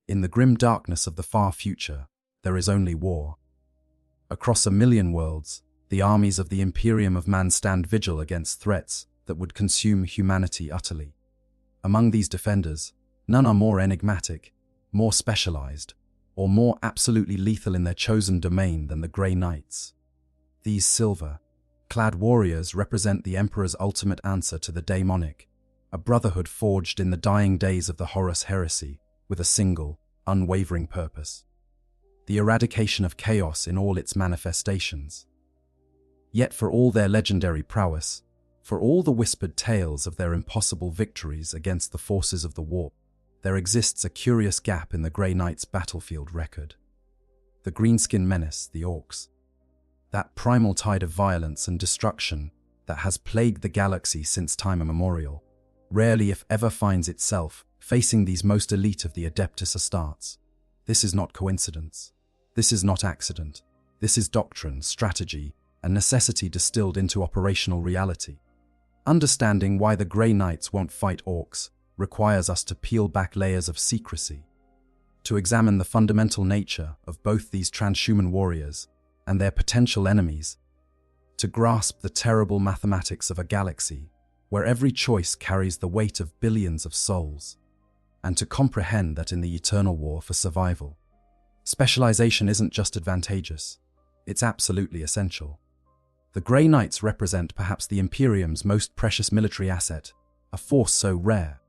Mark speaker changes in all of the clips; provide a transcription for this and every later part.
Speaker 1: In the grim darkness of the far future, there is only war. Across 1,000,000 worlds, the armies of the Imperium of man stand vigil against threats that would consume humanity utterly. Among these defenders, none are more enigmatic, more specialized, or more absolutely lethal in their chosen domain than the Grey Knights. These silver-clad warriors represent the Emperor's ultimate answer to the daemonic, a brotherhood forged in the dying days of the Horus heresy with a single, unwavering purpose: the eradication of chaos in all its manifestations. Yet for all their legendary prowess, for all the whispered tales of their impossible victories against the forces of the warp, there exists a curious gap in the Grey Knights' battlefield record. The greenskin menace, the Orks. That primal tide of violence and destruction that has plagued the galaxy since time immemorial, rarely if ever finds itself facing these most elite of the Adeptus Astartes. This is not coincidence. This is not accident. This is doctrine, strategy, and necessity distilled into operational reality. Understanding why the Grey Knights won't fight Orks requires us to peel back layers of secrecy, to examine the fundamental nature of both these transhuman warriors and their potential enemies, to grasp the terrible mathematics of a galaxy where every choice carries the weight of billions of souls, and to comprehend that in the eternal war for survival, specialization isn't just advantageous, it's absolutely essential. The Grey Knights represent perhaps the Imperium's most precious military asset, a force so rare,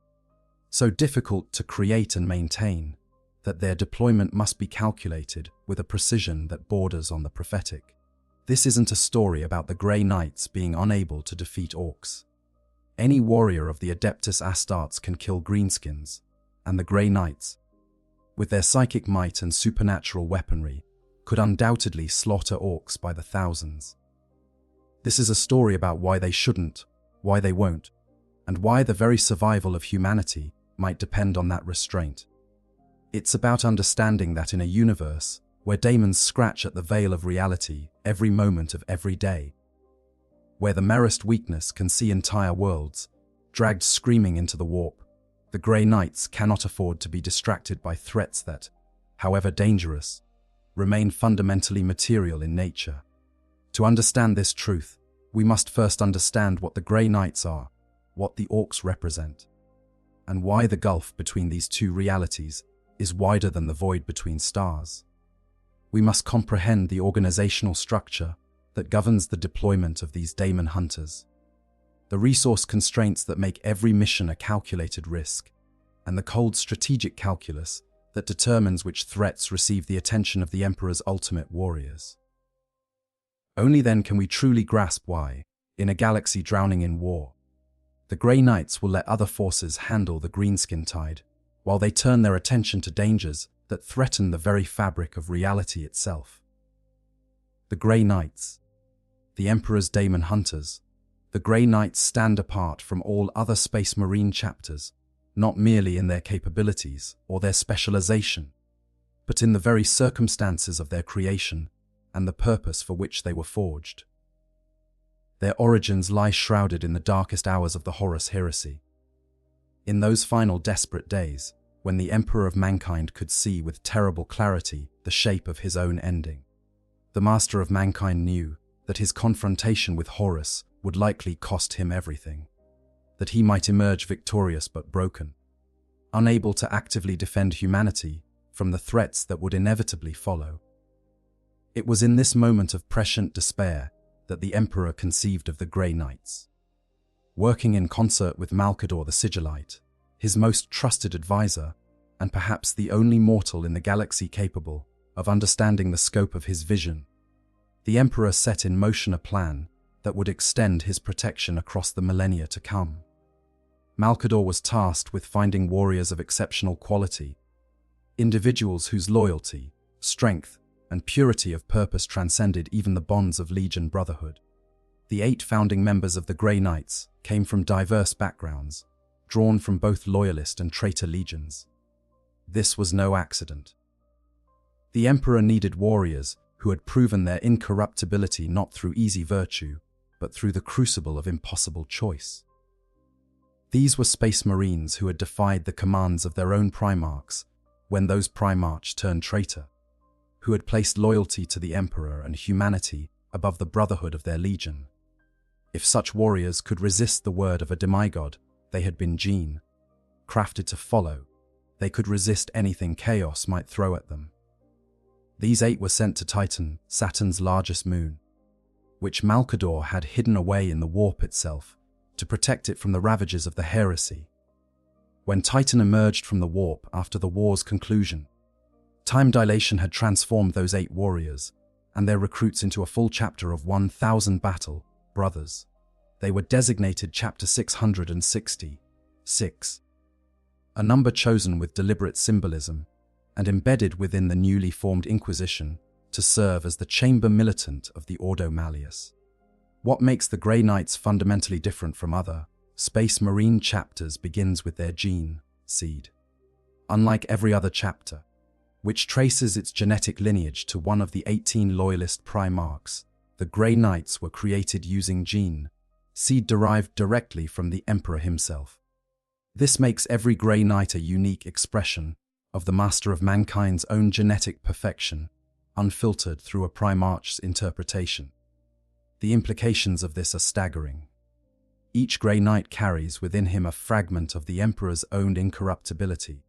Speaker 1: so difficult to create and maintain, that their deployment must be calculated with a precision that borders on the prophetic. This isn't a story about the Grey Knights being unable to defeat Orks. Any warrior of the Adeptus Astartes can kill greenskins, and the Grey Knights, with their psychic might and supernatural weaponry, could undoubtedly slaughter Orks by the thousands. This is a story about why they shouldn't, why they won't, and why the very survival of humanity might depend on that restraint. It's about understanding that in a universe where daemons scratch at the veil of reality every moment of every day, where the merest weakness can see entire worlds dragged screaming into the warp, the Grey Knights cannot afford to be distracted by threats that, however dangerous, remain fundamentally material in nature. To understand this truth, we must first understand what the Grey Knights are, what the Orks represent, and why the gulf between these two realities is wider than the void between stars. We must comprehend the organizational structure that governs the deployment of these daemon hunters, the resource constraints that make every mission a calculated risk, and the cold strategic calculus that determines which threats receive the attention of the Emperor's ultimate warriors. Only then can we truly grasp why, in a galaxy drowning in war, the Grey Knights will let other forces handle the greenskin tide, while they turn their attention to dangers that threaten the very fabric of reality itself. The Grey Knights, the Emperor's daemon hunters, the Grey Knights stand apart from all other Space Marine chapters, not merely in their capabilities or their specialization, but in the very circumstances of their creation and the purpose for which they were forged. Their origins lie shrouded in the darkest hours of the Horus heresy. In those final desperate days, when the Emperor of mankind could see with terrible clarity the shape of his own ending, the Master of mankind knew that his confrontation with Horus would likely cost him everything, that he might emerge victorious but broken, unable to actively defend humanity from the threats that would inevitably follow. It was in this moment of prescient despair that the Emperor conceived of the Grey Knights. Working in concert with Malcador the Sigillite, his most trusted advisor, and perhaps the only mortal in the galaxy capable of understanding the scope of his vision, the Emperor set in motion a plan that would extend his protection across the millennia to come. Malcador was tasked with finding warriors of exceptional quality, individuals whose loyalty, strength, and purity of purpose transcended even the bonds of Legion brotherhood. The 8 founding members of the Grey Knights came from diverse backgrounds, drawn from both loyalist and traitor legions. This was no accident. The Emperor needed warriors who had proven their incorruptibility not through easy virtue, but through the crucible of impossible choice. These were Space Marines who had defied the commands of their own primarchs, when those Primarchs turned traitor, who had placed loyalty to the Emperor and humanity above the brotherhood of their legion. If such warriors could resist the word of a demigod, they had been gene, crafted to follow. They could resist anything chaos might throw at them. These 8 were sent to Titan, Saturn's largest moon, which Malkador had hidden away in the warp itself to protect it from the ravages of the heresy. When Titan emerged from the warp after the war's conclusion, time dilation had transformed those 8 warriors and their recruits into a full chapter of 1,000 battle brothers. They were designated Chapter 666, a number chosen with deliberate symbolism and embedded within the newly formed Inquisition to serve as the chamber militant of the Ordo Malleus. What makes the Grey Knights fundamentally different from other Space Marine chapters begins with their gene seed. Unlike every other chapter, which traces its genetic lineage to one of the 18 Loyalist Primarchs, the Grey Knights were created using gene seed derived directly from the Emperor himself. This makes every Grey Knight a unique expression of the Master of Mankind's own genetic perfection, unfiltered through a Primarch's interpretation. The implications of this are staggering. Each Grey Knight carries within him a fragment of the Emperor's own incorruptibility,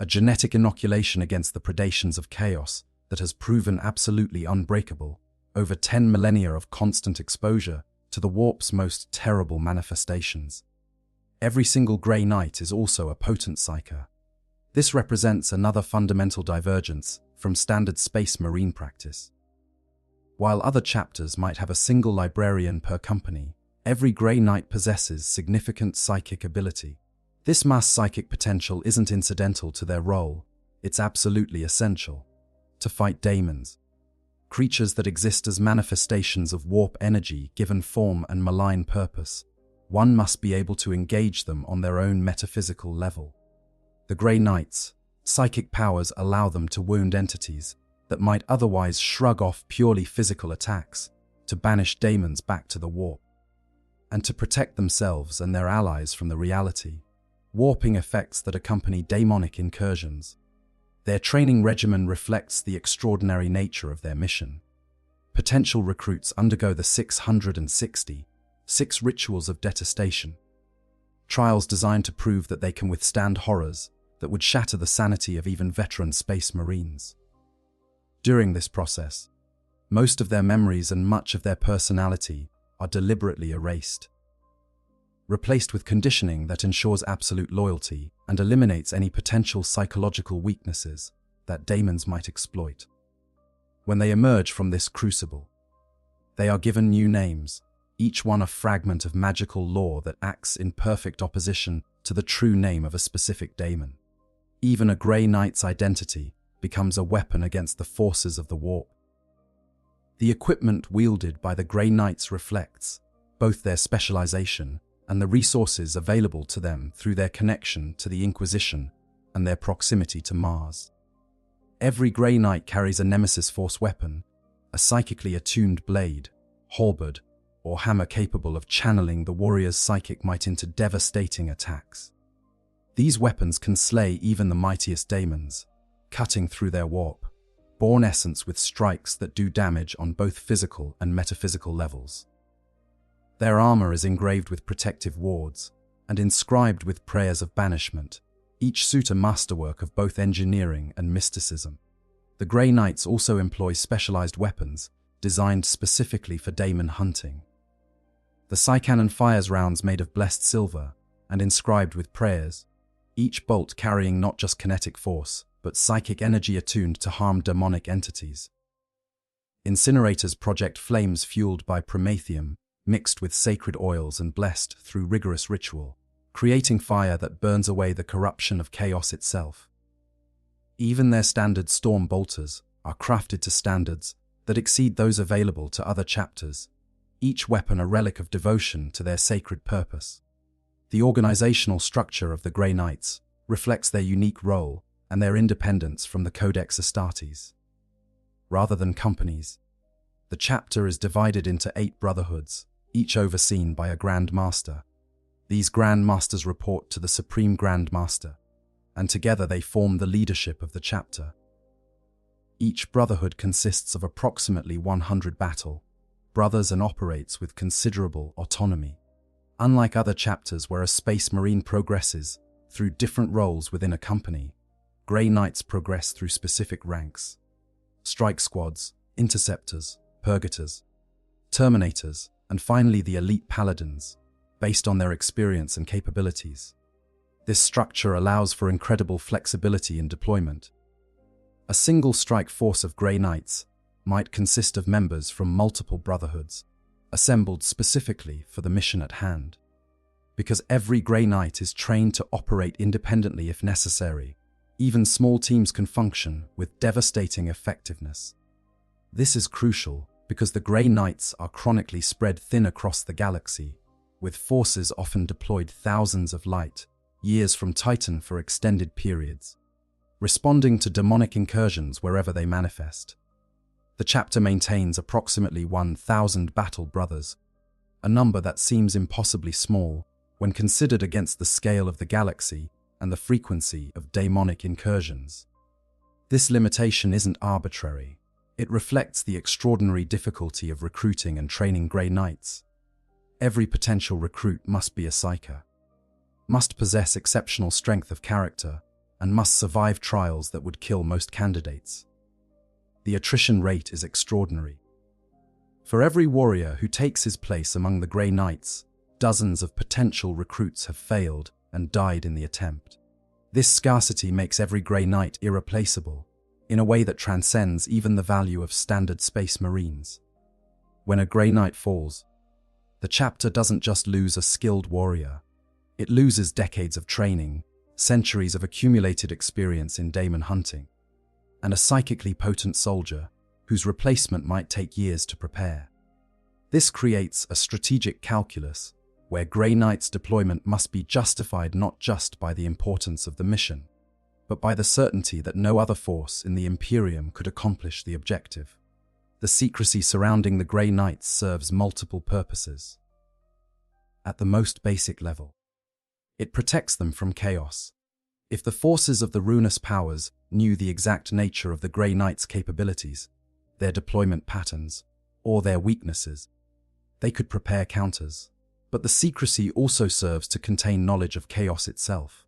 Speaker 1: a genetic inoculation against the predations of chaos that has proven absolutely unbreakable over 10 millennia of constant exposure to the warp's most terrible manifestations. Every single Grey Knight is also a potent psyker. This represents another fundamental divergence from standard Space Marine practice. While other chapters might have a single librarian per company, every Grey Knight possesses significant psychic ability. This mass psychic potential isn't incidental to their role, it's absolutely essential. To fight daemons, creatures that exist as manifestations of warp energy given form and malign purpose, one must be able to engage them on their own metaphysical level. The Grey Knights' psychic powers allow them to wound entities that might otherwise shrug off purely physical attacks, to banish daemons back to the warp, and to protect themselves and their allies from the reality, warping effects that accompany daemonic incursions. Their training regimen reflects the extraordinary nature of their mission. Potential recruits undergo the 666 rituals of detestation, trials designed to prove that they can withstand horrors that would shatter the sanity of even veteran Space Marines. During this process, most of their memories and much of their personality are deliberately erased, replaced with conditioning that ensures absolute loyalty and eliminates any potential psychological weaknesses that daemons might exploit. When they emerge from this crucible, they are given new names, each one a fragment of magical lore that acts in perfect opposition to the true name of a specific daemon. Even a Grey Knight's identity becomes a weapon against the forces of the warp. The equipment wielded by the Grey Knights reflects both their specialization and the resources available to them through their connection to the Inquisition and their proximity to Mars. Every Grey Knight carries a Nemesis Force weapon, a psychically attuned blade, halberd, or hammer capable of channeling the warrior's psychic might into devastating attacks. These weapons can slay even the mightiest daemons, cutting through their warp, born essence with strikes that do damage on both physical and metaphysical levels. Their armor is engraved with protective wards and inscribed with prayers of banishment, each suit a masterwork of both engineering and mysticism. The Grey Knights also employ specialized weapons designed specifically for daemon hunting. The Psycannon fires rounds made of blessed silver and inscribed with prayers, each bolt carrying not just kinetic force, but psychic energy attuned to harm demonic entities. Incinerators project flames fueled by promethium, mixed with sacred oils and blessed through rigorous ritual, creating fire that burns away the corruption of chaos itself. Even their standard storm bolters are crafted to standards that exceed those available to other chapters, each weapon a relic of devotion to their sacred purpose. The organizational structure of the Grey Knights reflects their unique role and their independence from the Codex Astartes. Rather than companies, the chapter is divided into 8 brotherhoods, each overseen by a Grand Master. These Grand Masters report to the Supreme Grand Master, and together they form the leadership of the chapter. Each brotherhood consists of approximately 100 battle brothers and operates with considerable autonomy. Unlike other chapters where a space marine progresses through different roles within a company, Grey Knights progress through specific ranks: strike squads, interceptors, purgators, terminators, and finally the elite paladins, based on their experience and capabilities. This structure allows for incredible flexibility in deployment. A single strike force of Grey Knights might consist of members from multiple brotherhoods, assembled specifically for the mission at hand. Because every Grey Knight is trained to operate independently if necessary, even small teams can function with devastating effectiveness. This is crucial because the Grey Knights are chronically spread thin across the galaxy, with forces often deployed thousands of light years from Titan for extended periods, responding to demonic incursions wherever they manifest. The chapter maintains approximately 1,000 battle brothers, a number that seems impossibly small when considered against the scale of the galaxy and the frequency of demonic incursions. This limitation isn't arbitrary. It reflects the extraordinary difficulty of recruiting and training Grey Knights. Every potential recruit must be a psyker, must possess exceptional strength of character, and must survive trials that would kill most candidates. The attrition rate is extraordinary. For every warrior who takes his place among the Grey Knights, dozens of potential recruits have failed and died in the attempt. This scarcity makes every Grey Knight irreplaceable, in a way that transcends even the value of standard space marines. When a Grey Knight falls, the chapter doesn't just lose a skilled warrior. It loses decades of training, centuries of accumulated experience in daemon hunting, and a psychically potent soldier whose replacement might take years to prepare. This creates a strategic calculus where Grey Knight's deployment must be justified not just by the importance of the mission, but by the certainty that no other force in the Imperium could accomplish the objective. The secrecy surrounding the Grey Knights serves multiple purposes. At the most basic level, it protects them from chaos. If the forces of the ruinous powers knew the exact nature of the Grey Knights' capabilities, their deployment patterns, or their weaknesses, they could prepare counters. But the secrecy also serves to contain knowledge of chaos itself.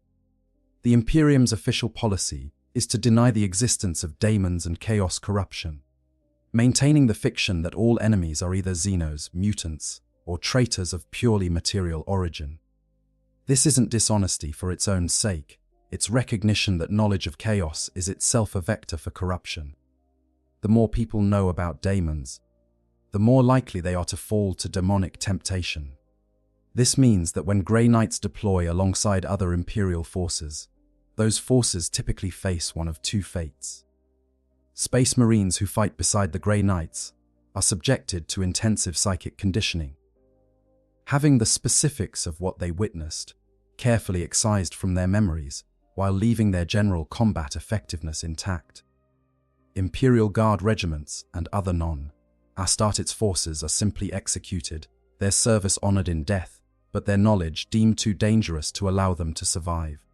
Speaker 1: The Imperium's official policy is to deny the existence of daemons and chaos corruption, maintaining the fiction that all enemies are either Xenos, mutants, or traitors of purely material origin. This isn't dishonesty for its own sake. It's recognition that knowledge of chaos is itself a vector for corruption. The more people know about daemons, the more likely they are to fall to demonic temptation. This means that when Grey Knights deploy alongside other Imperial forces, those forces typically face one of two fates. Space Marines who fight beside the Grey Knights are subjected to intensive psychic conditioning, having the specifics of what they witnessed carefully excised from their memories, while leaving their general combat effectiveness intact. Imperial Guard regiments and other non-Astartes forces are simply executed, their service honored in death, but their knowledge deemed too dangerous to allow them to survive.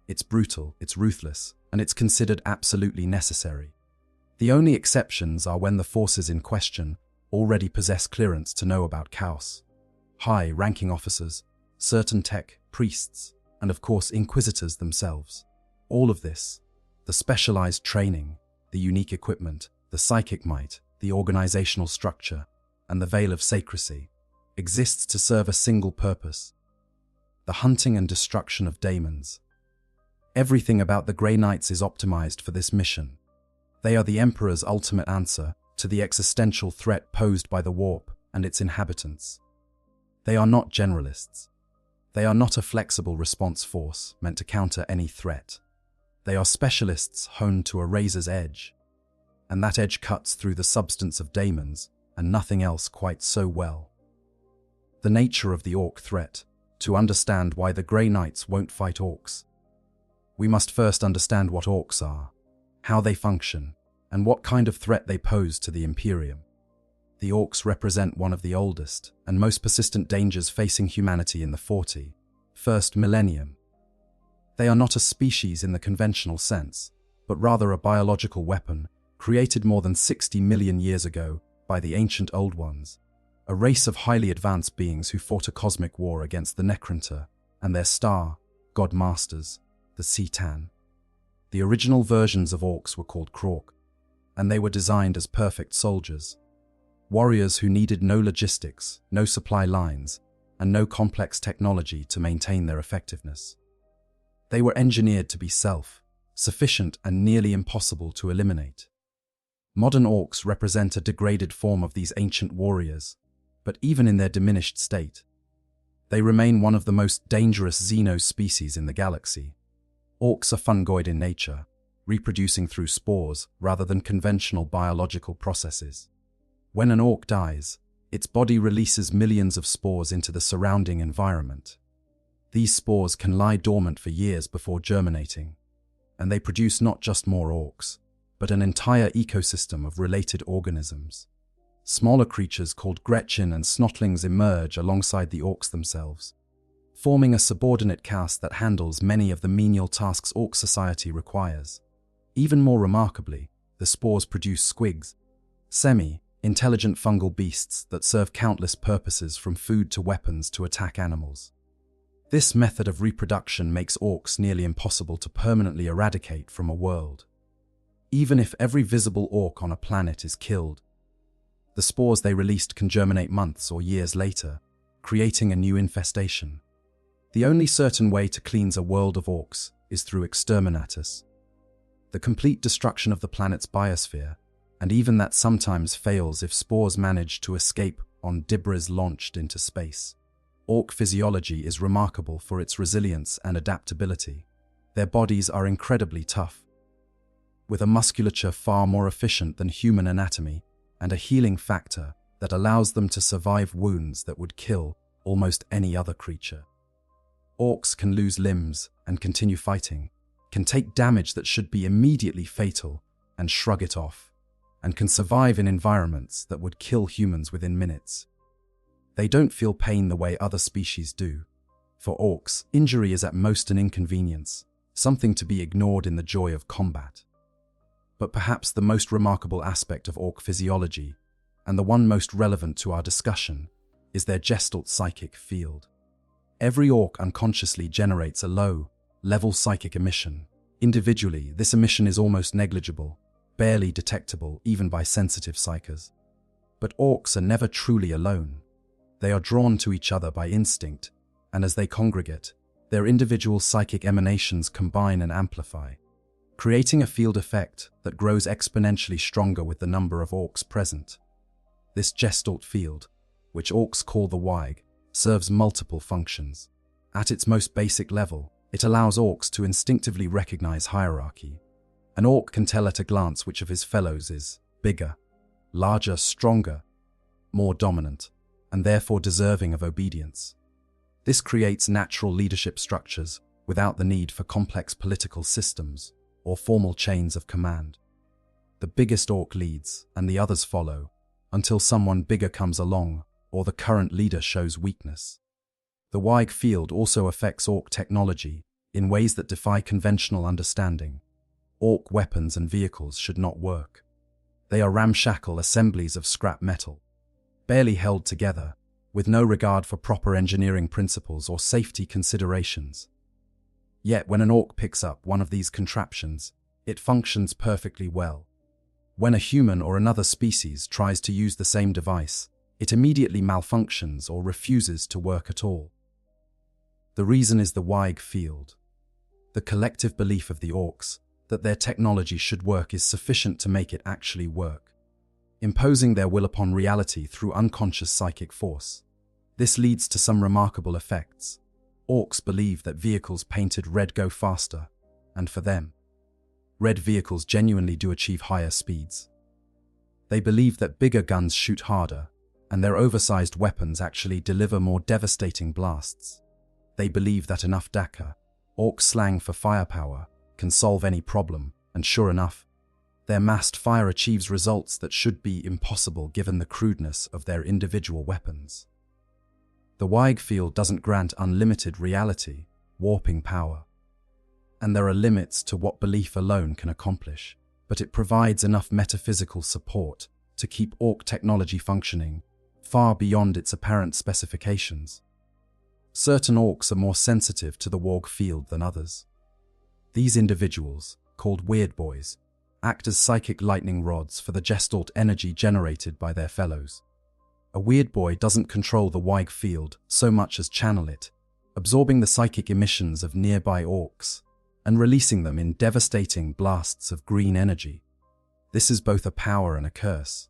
Speaker 1: It's brutal, it's ruthless, and it's considered absolutely necessary. The only exceptions are when the forces in question already possess clearance to know about chaos. High-ranking officers, certain tech, priests, and of course inquisitors themselves. All of this, the specialized training, the unique equipment, the psychic might, the organizational structure, and the veil of secrecy, exists to serve a single purpose: the hunting and destruction of daemons. Everything about the Grey Knights is optimized for this mission. They are the Emperor's ultimate answer to the existential threat posed by the warp and its inhabitants. They are not generalists. They are not a flexible response force meant to counter any threat. They are specialists honed to a razor's edge, and that edge cuts through the substance of daemons and nothing else quite so well. The nature of the Ork threat. To understand why the Grey Knights won't fight Orks, we must first understand what Orks are, how they function, and what kind of threat they pose to the Imperium. The Orks represent one of the oldest and most persistent dangers facing humanity in the 41st millennium. They are not a species in the conventional sense, but rather a biological weapon created more than 60 million years ago by the ancient Old Ones, a race of highly advanced beings who fought a cosmic war against the Necronta and their star, god masters, the Citan. The original versions of orcs were called Krork, and they were designed as perfect soldiers, warriors who needed no logistics, no supply lines, and no complex technology to maintain their effectiveness. They were engineered to be self-sufficient and nearly impossible to eliminate. Modern orcs represent a degraded form of these ancient warriors, but even in their diminished state, they remain one of the most dangerous xeno-species in the galaxy. Orcs are fungoid in nature, reproducing through spores rather than conventional biological processes. When an orc dies, its body releases millions of spores into the surrounding environment. These spores can lie dormant for years before germinating, and they produce not just more orcs, but an entire ecosystem of related organisms. Smaller creatures called Gretchen and Snotlings emerge alongside the orcs themselves, forming a subordinate caste that handles many of the menial tasks orc society requires. Even more remarkably, the spores produce squigs, semi-intelligent fungal beasts that serve countless purposes from food to weapons to attack animals. This method of reproduction makes orcs nearly impossible to permanently eradicate from a world. Even if every visible orc on a planet is killed, the spores they released can germinate months or years later, creating a new infestation. The only certain way to cleanse a world of orcs is through exterminatus, the complete destruction of the planet's biosphere, and even that sometimes fails if spores manage to escape on debris launched into space. Orc physiology is remarkable for its resilience and adaptability. Their bodies are incredibly tough, with a musculature far more efficient than human anatomy and a healing factor that allows them to survive wounds that would kill almost any other creature. Orcs can lose limbs and continue fighting, can take damage that should be immediately fatal and shrug it off, and can survive in environments that would kill humans within minutes. They don't feel pain the way other species do. For orcs, injury is at most an inconvenience, something to be ignored in the joy of combat. But perhaps the most remarkable aspect of orc physiology, and the one most relevant to our discussion, is their gestalt psychic field. Every orc unconsciously generates a low-level psychic emission. Individually, this emission is almost negligible, barely detectable even by sensitive psychers. But orcs are never truly alone. They are drawn to each other by instinct, and as they congregate, their individual psychic emanations combine and amplify, creating a field effect that grows exponentially stronger with the number of orcs present. This gestalt field, which orcs call the Wig, serves multiple functions. At its most basic level, it allows orcs to instinctively recognize hierarchy. An orc can tell at a glance which of his fellows is bigger, larger, stronger, more dominant, and therefore deserving of obedience. This creates natural leadership structures without the need for complex political systems or formal chains of command. The biggest orc leads, and the others follow, until someone bigger comes along or the current leader shows weakness. The Wig field also affects orc technology in ways that defy conventional understanding. Orc weapons and vehicles should not work. They are ramshackle assemblies of scrap metal, barely held together, with no regard for proper engineering principles or safety considerations. Yet when an orc picks up one of these contraptions, it functions perfectly well. When a human or another species tries to use the same device, it immediately malfunctions or refuses to work at all. The reason is the Wig field. The collective belief of the orcs that their technology should work is sufficient to make it actually work, imposing their will upon reality through unconscious psychic force. This leads to some remarkable effects. Orcs believe that vehicles painted red go faster, and for them, red vehicles genuinely do achieve higher speeds. They believe that bigger guns shoot harder, and their oversized weapons actually deliver more devastating blasts. They believe that enough Daka, orc slang for firepower, can solve any problem, and sure enough, their massed fire achieves results that should be impossible given the crudeness of their individual weapons. The Wig field doesn't grant unlimited reality, warping power. and there are limits to what belief alone can accomplish, but it provides enough metaphysical support to keep Ork technology functioning far beyond its apparent specifications. Certain Orks are more sensitive to the Warg field than others. These individuals, called Weird Boys, act as psychic lightning rods for the Gestalt energy generated by their fellows. A Weird Boy doesn't control the Warg field so much as channel it, absorbing the psychic emissions of nearby Orks and releasing them in devastating blasts of green energy. This is both a power and a curse.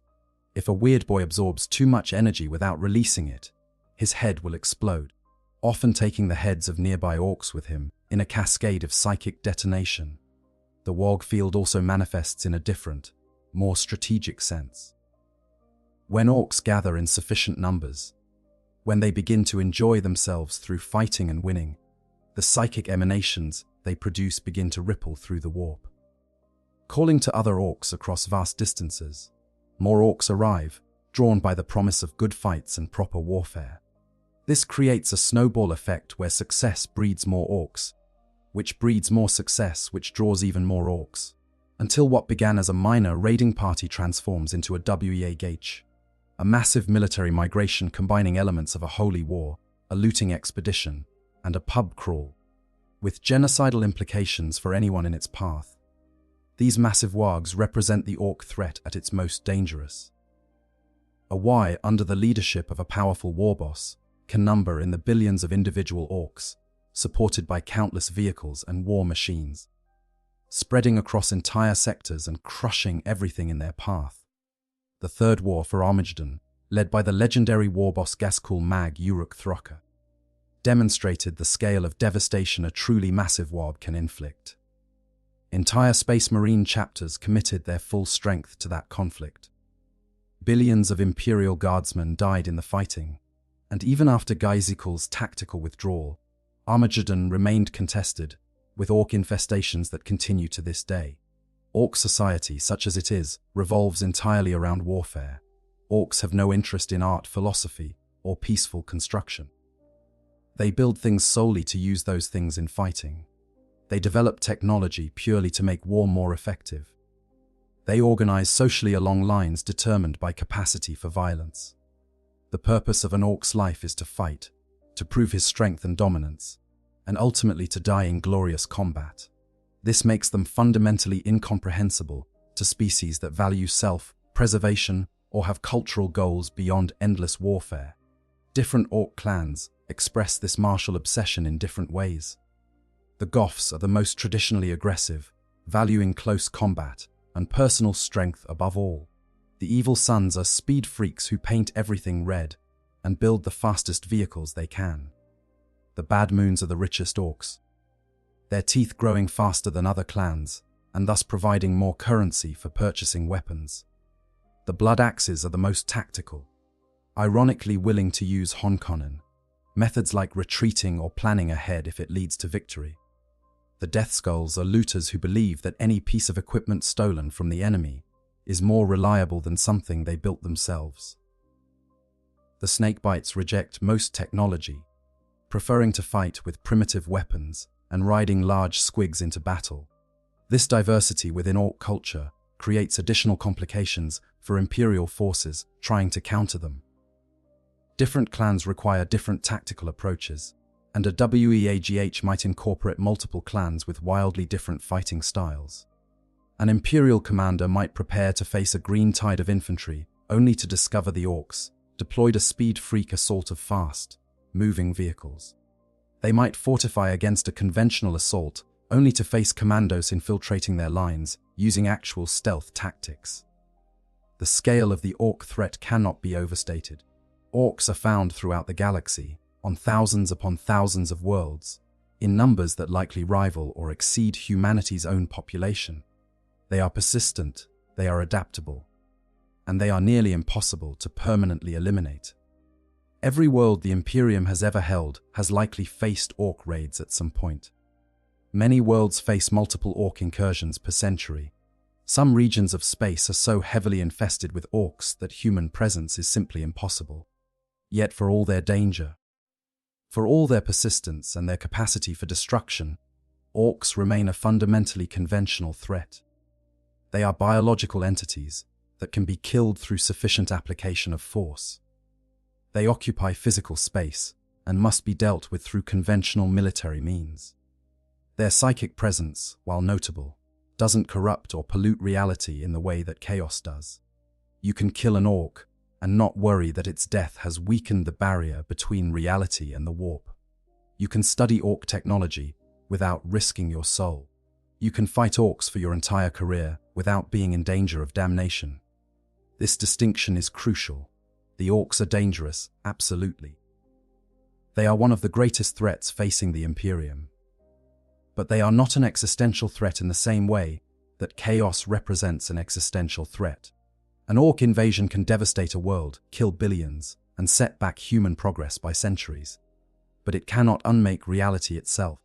Speaker 1: If a Weird Boy absorbs too much energy without releasing it, his head will explode, often taking the heads of nearby Orks with him in a cascade of psychic detonation. The Warg field also manifests in a different, more strategic sense. When Orks gather in sufficient numbers, when they begin to enjoy themselves through fighting and winning, the psychic emanations they produce begin to ripple through the warp. Calling to other Orks across vast distances, more Orks arrive, drawn by the promise of good fights and proper warfare. This creates a snowball effect where success breeds more Orks, which breeds more success, which draws even more Orks, until what began as a minor raiding party transforms into a WH40K, a massive military migration combining elements of a holy war, a looting expedition, and a pub crawl, with genocidal implications for anyone in its path. These massive wargs represent the Ork threat at its most dangerous. A Y under the leadership of a powerful war boss can number in the billions of individual Orks, supported by countless vehicles and war machines, spreading across entire sectors and crushing everything in their path. The Third War for Armageddon, led by the legendary war boss Gaskul Mag Uruk Thraka, demonstrated the scale of devastation a truly massive warg can inflict. Entire Space Marine chapters committed their full strength to that conflict. Billions of Imperial Guardsmen died in the fighting, and even after Gaizikul's tactical withdrawal, Armageddon remained contested, with Ork infestations that continue to this day. Ork society, such as it is, revolves entirely around warfare. Orks have no interest in art, philosophy, or peaceful construction. They build things solely to use those things in fighting. They develop technology purely to make war more effective. They organize socially along lines determined by capacity for violence. The purpose of an Ork's life is to fight, to prove his strength and dominance, and ultimately to die in glorious combat. This makes them fundamentally incomprehensible to species that value self-preservation or have cultural goals beyond endless warfare. Different Ork clans express this martial obsession in different ways. The Goths are the most traditionally aggressive, valuing close combat and personal strength above all. The Evil Sons are speed freaks who paint everything red and build the fastest vehicles they can. The Bad Moons are the richest Orks, their teeth growing faster than other clans, and thus providing more currency for purchasing weapons. The Blood Axes are the most tactical, ironically willing to use Honkonnen, methods like retreating or planning ahead if it leads to victory. The Death Skulls are looters who believe that any piece of equipment stolen from the enemy is more reliable than something they built themselves. The Snakebites reject most technology, preferring to fight with primitive weapons and riding large squigs into battle. This diversity within Ork culture creates additional complications for Imperial forces trying to counter them. Different clans require different tactical approaches, and a WEAGH might incorporate multiple clans with wildly different fighting styles. An Imperial commander might prepare to face a green tide of infantry, only to discover the Orks deployed a speed freak assault of fast, moving vehicles. They might fortify against a conventional assault, only to face commandos infiltrating their lines, using actual stealth tactics. The scale of the Ork threat cannot be overstated. Orks are found throughout the galaxy, on thousands upon thousands of worlds, in numbers that likely rival or exceed humanity's own population. They are persistent, they are adaptable, and they are nearly impossible to permanently eliminate. Every world the Imperium has ever held has likely faced Ork raids at some point. Many worlds face multiple Ork incursions per century. Some regions of space are so heavily infested with Orks that human presence is simply impossible. Yet for all their danger, for all their persistence and their capacity for destruction, Orks remain a fundamentally conventional threat. They are biological entities that can be killed through sufficient application of force. They occupy physical space and must be dealt with through conventional military means. Their psychic presence, while notable, doesn't corrupt or pollute reality in the way that chaos does. You can kill an orc and not worry that its death has weakened the barrier between reality and the warp. You can study orc technology without risking your soul. You can fight orcs for your entire career without being in danger of damnation. This distinction is crucial. The orcs are dangerous, absolutely. They are one of the greatest threats facing the Imperium. But they are not an existential threat in the same way that chaos represents an existential threat. An orc invasion can devastate a world, kill billions, and set back human progress by centuries. But it cannot unmake reality itself.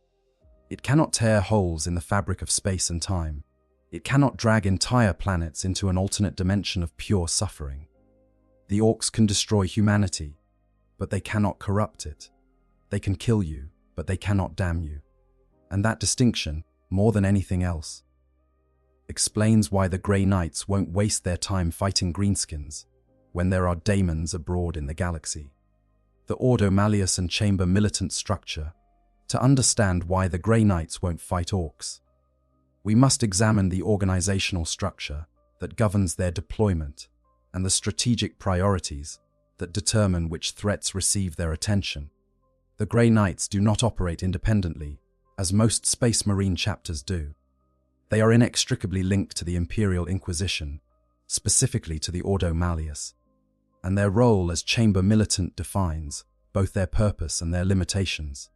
Speaker 1: It cannot tear holes in the fabric of space and time. It cannot drag entire planets into an alternate dimension of pure suffering. The orcs can destroy humanity, but they cannot corrupt it. They can kill you, but they cannot damn you. And that distinction, more than anything else, explains why the Grey Knights won't waste their time fighting greenskins when there are daemons abroad in the galaxy. The Ordo Malleus and Chamber militant structure. To understand why the Grey Knights won't fight orcs, we must examine the organizational structure that governs their deployment and the strategic priorities that determine which threats receive their attention. The Grey Knights do not operate independently, as most Space Marine chapters do. They are inextricably linked to the Imperial Inquisition, specifically to the Ordo Malleus, and their role as Chamber militant defines both their purpose and their limitations.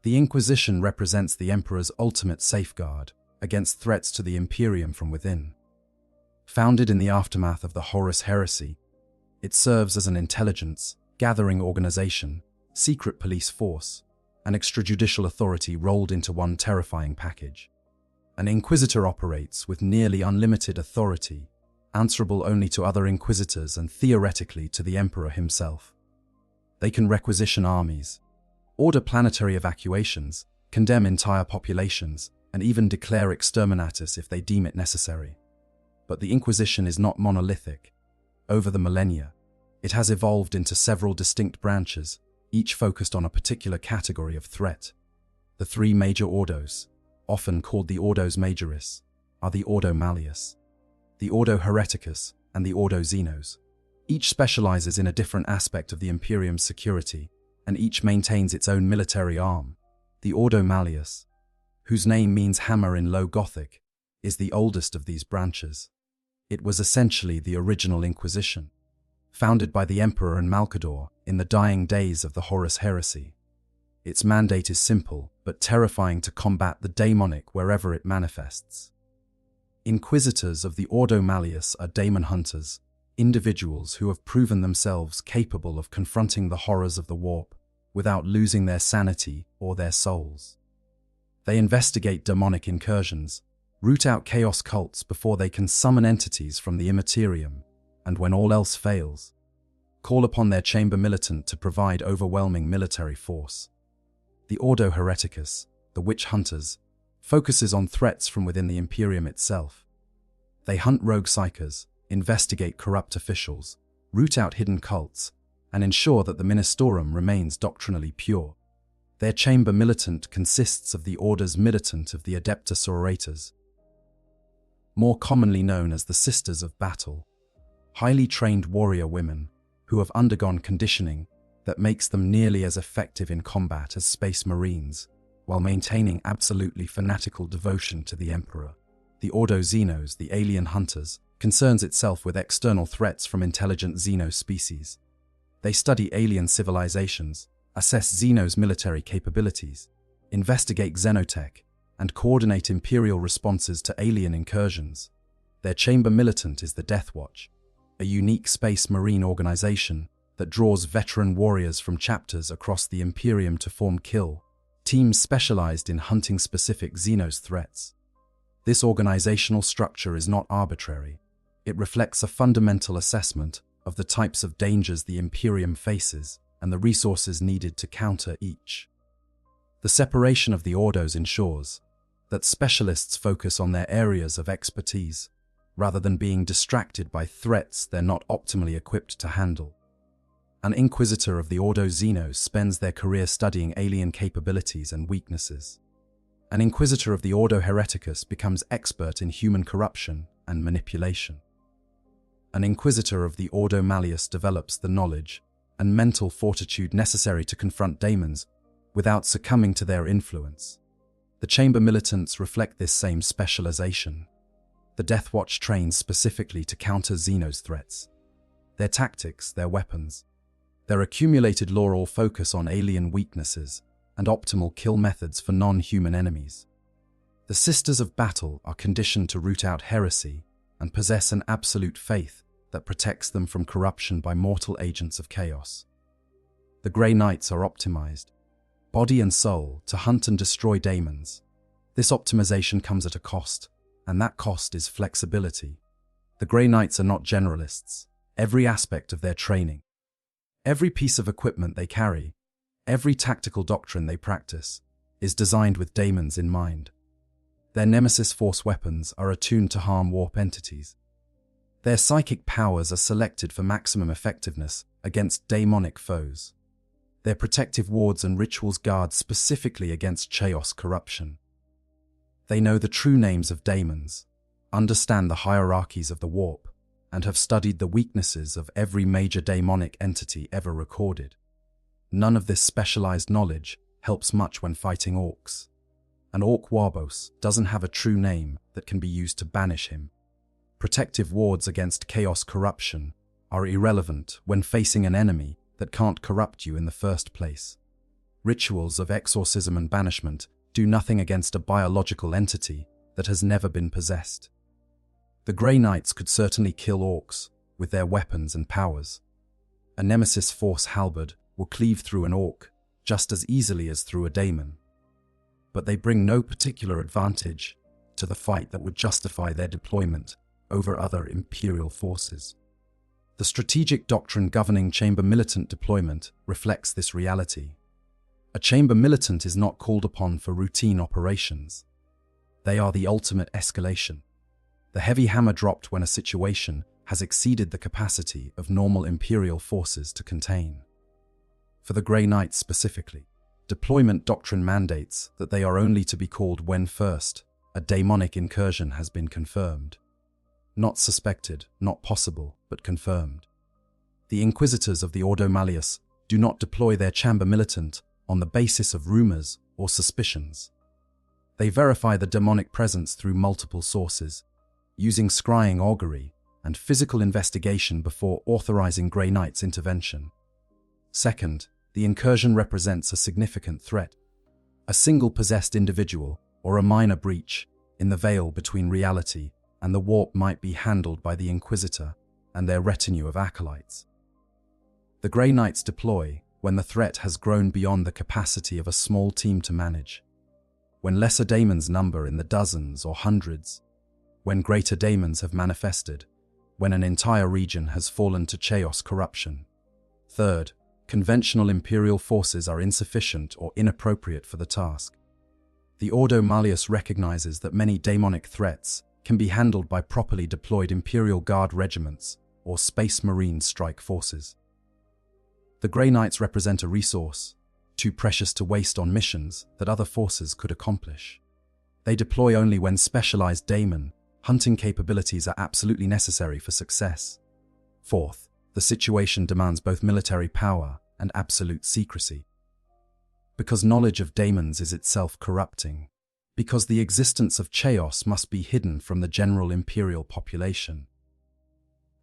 Speaker 1: The Inquisition represents the Emperor's ultimate safeguard against threats to the Imperium from within. Founded in the aftermath of the Horus Heresy, it serves as an intelligence gathering organization, secret police force, and extrajudicial authority rolled into one terrifying package. An Inquisitor operates with nearly unlimited authority, answerable only to other Inquisitors and theoretically to the Emperor himself. They can requisition armies, order planetary evacuations, condemn entire populations, and even declare exterminatus if they deem it necessary. But the Inquisition is not monolithic. Over the millennia, it has evolved into several distinct branches, each focused on a particular category of threat. The three major ordos, often called the Ordos Majoris, are the Ordo Malleus, the Ordo Hereticus, and the Ordo Xenos. Each specializes in a different aspect of the Imperium's security, and each maintains its own military arm. The Ordo Malleus, whose name means hammer in Low Gothic, is the oldest of these branches. It was essentially the original Inquisition, founded by the Emperor and Malcador in the dying days of the Horus Heresy. Its mandate is simple, but terrifying to combat the daemonic wherever it manifests. Inquisitors of the Ordo Malleus are daemon hunters, individuals who have proven themselves capable of confronting the horrors of the warp without losing their sanity or their souls. They investigate demonic incursions, root out chaos cults before they can summon entities from the immaterium, and when all else fails, call upon their chamber militant to provide overwhelming military force. The Ordo Hereticus, the Witch Hunters, focuses on threats from within the Imperium itself. They hunt rogue psychers, investigate corrupt officials, root out hidden cults, and ensure that the Ministorum remains doctrinally pure. Their chamber militant consists of the Orders Militant of the Adepta Sororators, more commonly known as the Sisters of Battle, highly trained warrior women who have undergone conditioning that makes them nearly as effective in combat as Space Marines, while maintaining absolutely fanatical devotion to the Emperor. The Ordo Xenos, the alien hunters, concerns itself with external threats from intelligent Xeno species. They study alien civilizations, assess Xenos' military capabilities, investigate xenotech, and coordinate Imperial responses to alien incursions. Their chamber militant is the Death Watch, a unique Space Marine organization that draws veteran warriors from chapters across the Imperium to form kill teams specialized in hunting specific Xenos threats. This organizational structure is not arbitrary. It reflects a fundamental assessment of the types of dangers the Imperium faces and the resources needed to counter each. The separation of the ordos ensures that specialists focus on their areas of expertise, rather than being distracted by threats they're not optimally equipped to handle. An Inquisitor of the Ordo Xenos spends their career studying alien capabilities and weaknesses. An Inquisitor of the Ordo Hereticus becomes expert in human corruption and manipulation. An Inquisitor of the Ordo Malleus develops the knowledge and mental fortitude necessary to confront daemons without succumbing to their influence. The Chamber militants reflect this same specialization. The Death Watch trains specifically to counter Xenos threats. Their tactics, their weapons, their accumulated lore all focus on alien weaknesses and optimal kill methods for non-human enemies. The Sisters of Battle are conditioned to root out heresy and possess an absolute faith that protects them from corruption by mortal agents of chaos. The Grey Knights are optimized, body and soul, to hunt and destroy daemons. This optimization comes at a cost, and that cost is flexibility. The Grey Knights are not generalists. Every aspect of their training, every piece of equipment they carry, every tactical doctrine they practice, is designed with daemons in mind. Their Nemesis Force weapons are attuned to harm warp entities. Their psychic powers are selected for maximum effectiveness against daemonic foes. Their protective wards and rituals guard specifically against chaos corruption. They know the true names of daemons, understand the hierarchies of the warp, and have studied the weaknesses of every major daemonic entity ever recorded. None of this specialized knowledge helps much when fighting orcs. An orc Warbos doesn't have a true name that can be used to banish him. Protective wards against chaos corruption are irrelevant when facing an enemy that can't corrupt you in the first place. Rituals of exorcism and banishment do nothing against a biological entity that has never been possessed. The Grey Knights could certainly kill orcs with their weapons and powers. A Nemesis Force halberd will cleave through an orc just as easily as through a daemon. But they bring no particular advantage to the fight that would justify their deployment over other Imperial forces. The strategic doctrine governing Chamber militant deployment reflects this reality. A Chamber militant is not called upon for routine operations. They are the ultimate escalation. The heavy hammer dropped when a situation has exceeded the capacity of normal Imperial forces to contain. For the Grey Knights specifically, deployment doctrine mandates that they are only to be called when first a daemonic incursion has been confirmed. Not suspected, not possible, but confirmed. The Inquisitors of the Ordo Malleus do not deploy their Chamber militant on the basis of rumors or suspicions. They verify the demonic presence through multiple sources, using scrying augury and physical investigation before authorizing Grey Knight's intervention. Second, the incursion represents a significant threat. A single possessed individual or a minor breach in the veil between reality and the warp might be handled by the Inquisitor and their retinue of acolytes. The Grey Knights deploy when the threat has grown beyond the capacity of a small team to manage, when lesser daemons number in the dozens or hundreds, when greater daemons have manifested, when an entire region has fallen to chaos corruption. Third, conventional Imperial forces are insufficient or inappropriate for the task. The Ordo Malleus recognizes that many daemonic threats can be handled by properly deployed Imperial Guard regiments or Space Marine strike forces. The Grey Knights represent a resource, too precious to waste on missions that other forces could accomplish. They deploy only when specialized daemon hunting capabilities are absolutely necessary for success. Fourth, the situation demands both military power and absolute secrecy. Because knowledge of daemons is itself corrupting. Because the existence of chaos must be hidden from the general Imperial population.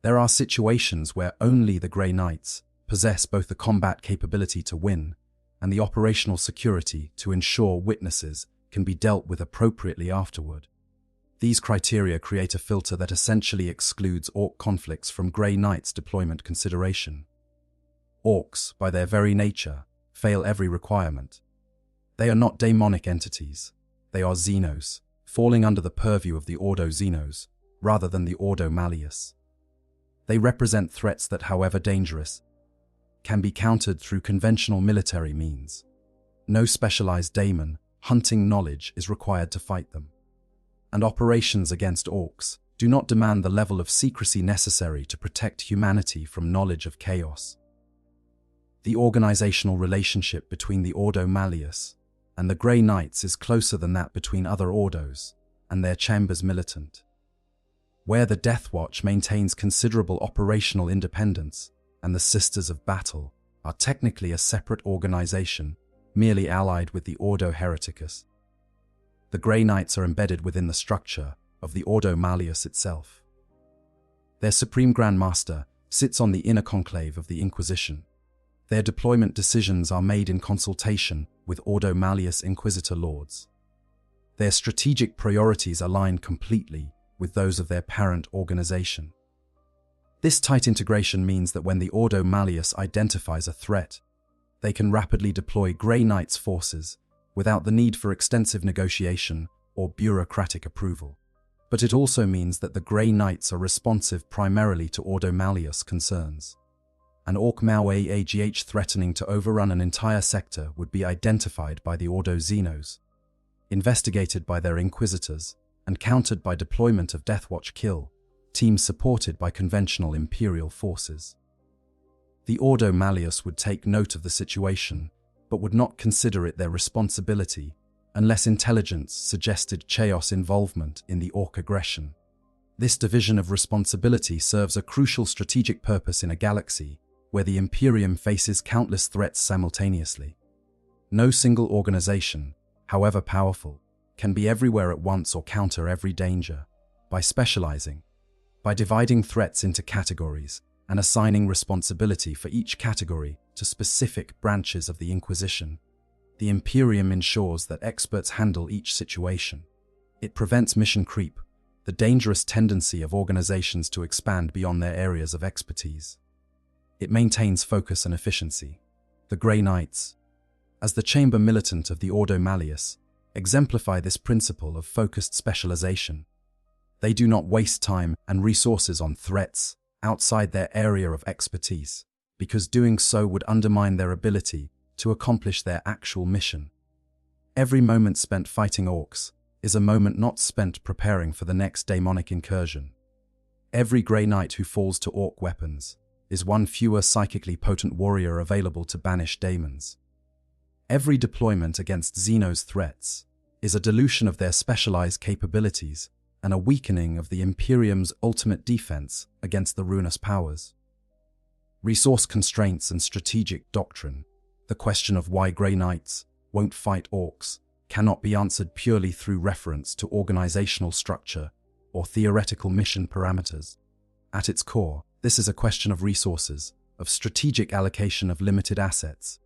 Speaker 1: There are situations where only the Grey Knights possess both the combat capability to win and the operational security to ensure witnesses can be dealt with appropriately afterward. These criteria create a filter that essentially excludes Orc conflicts from Grey Knights' deployment consideration. Orcs, by their very nature, fail every requirement. They are not daemonic entities. They are Xenos, falling under the purview of the Ordo Xenos, rather than the Ordo Malleus. They represent threats that, however dangerous, can be countered through conventional military means. No specialized daemon, hunting knowledge is required to fight them. And operations against orcs do not demand the level of secrecy necessary to protect humanity from knowledge of chaos. The organizational relationship between the Ordo Malleus and the Grey Knights is closer than that between other Ordos and their chambers militant. Where the Death Watch maintains considerable operational independence and the Sisters of Battle are technically a separate organization, merely allied with the Ordo Hereticus. The Grey Knights are embedded within the structure of the Ordo Malleus itself. Their Supreme Grand Master sits on the inner conclave of the Inquisition. Their deployment decisions are made in consultation with Ordo Malleus Inquisitor Lords. Their strategic priorities align completely with those of their parent organization. This tight integration means that when the Ordo Malleus identifies a threat, they can rapidly deploy Grey Knights forces without the need for extensive negotiation or bureaucratic approval. But it also means that the Grey Knights are responsive primarily to Ordo Malleus concerns. An Orc AGH threatening to overrun an entire sector would be identified by the Ordo Xenos, investigated by their Inquisitors, and countered by deployment of Deathwatch kill teams supported by conventional Imperial forces. The Ordo Malleus would take note of the situation, but would not consider it their responsibility unless intelligence suggested chaos involvement in the Orc aggression. This division of responsibility serves a crucial strategic purpose in a galaxy where the Imperium faces countless threats simultaneously. No single organization, however powerful, can be everywhere at once or counter every danger. By specializing, by dividing threats into categories and assigning responsibility for each category to specific branches of the Inquisition, the Imperium ensures that experts handle each situation. It prevents mission creep, the dangerous tendency of organizations to expand beyond their areas of expertise. It maintains focus and efficiency. The Grey Knights, as the chamber militant of the Ordo Malleus, exemplify this principle of focused specialization. They do not waste time and resources on threats outside their area of expertise, because doing so would undermine their ability to accomplish their actual mission. Every moment spent fighting orcs is a moment not spent preparing for the next demonic incursion. Every Grey Knight who falls to orc weapons is one fewer psychically potent warrior available to banish daemons. Every deployment against Xeno's threats is a dilution of their specialized capabilities and a weakening of the Imperium's ultimate defense against the ruinous powers. Resource constraints and strategic doctrine. The question of why Grey Knights won't fight orcs cannot be answered purely through reference to organizational structure or theoretical mission parameters. At its core, this is a question of resources, of strategic allocation of limited assets,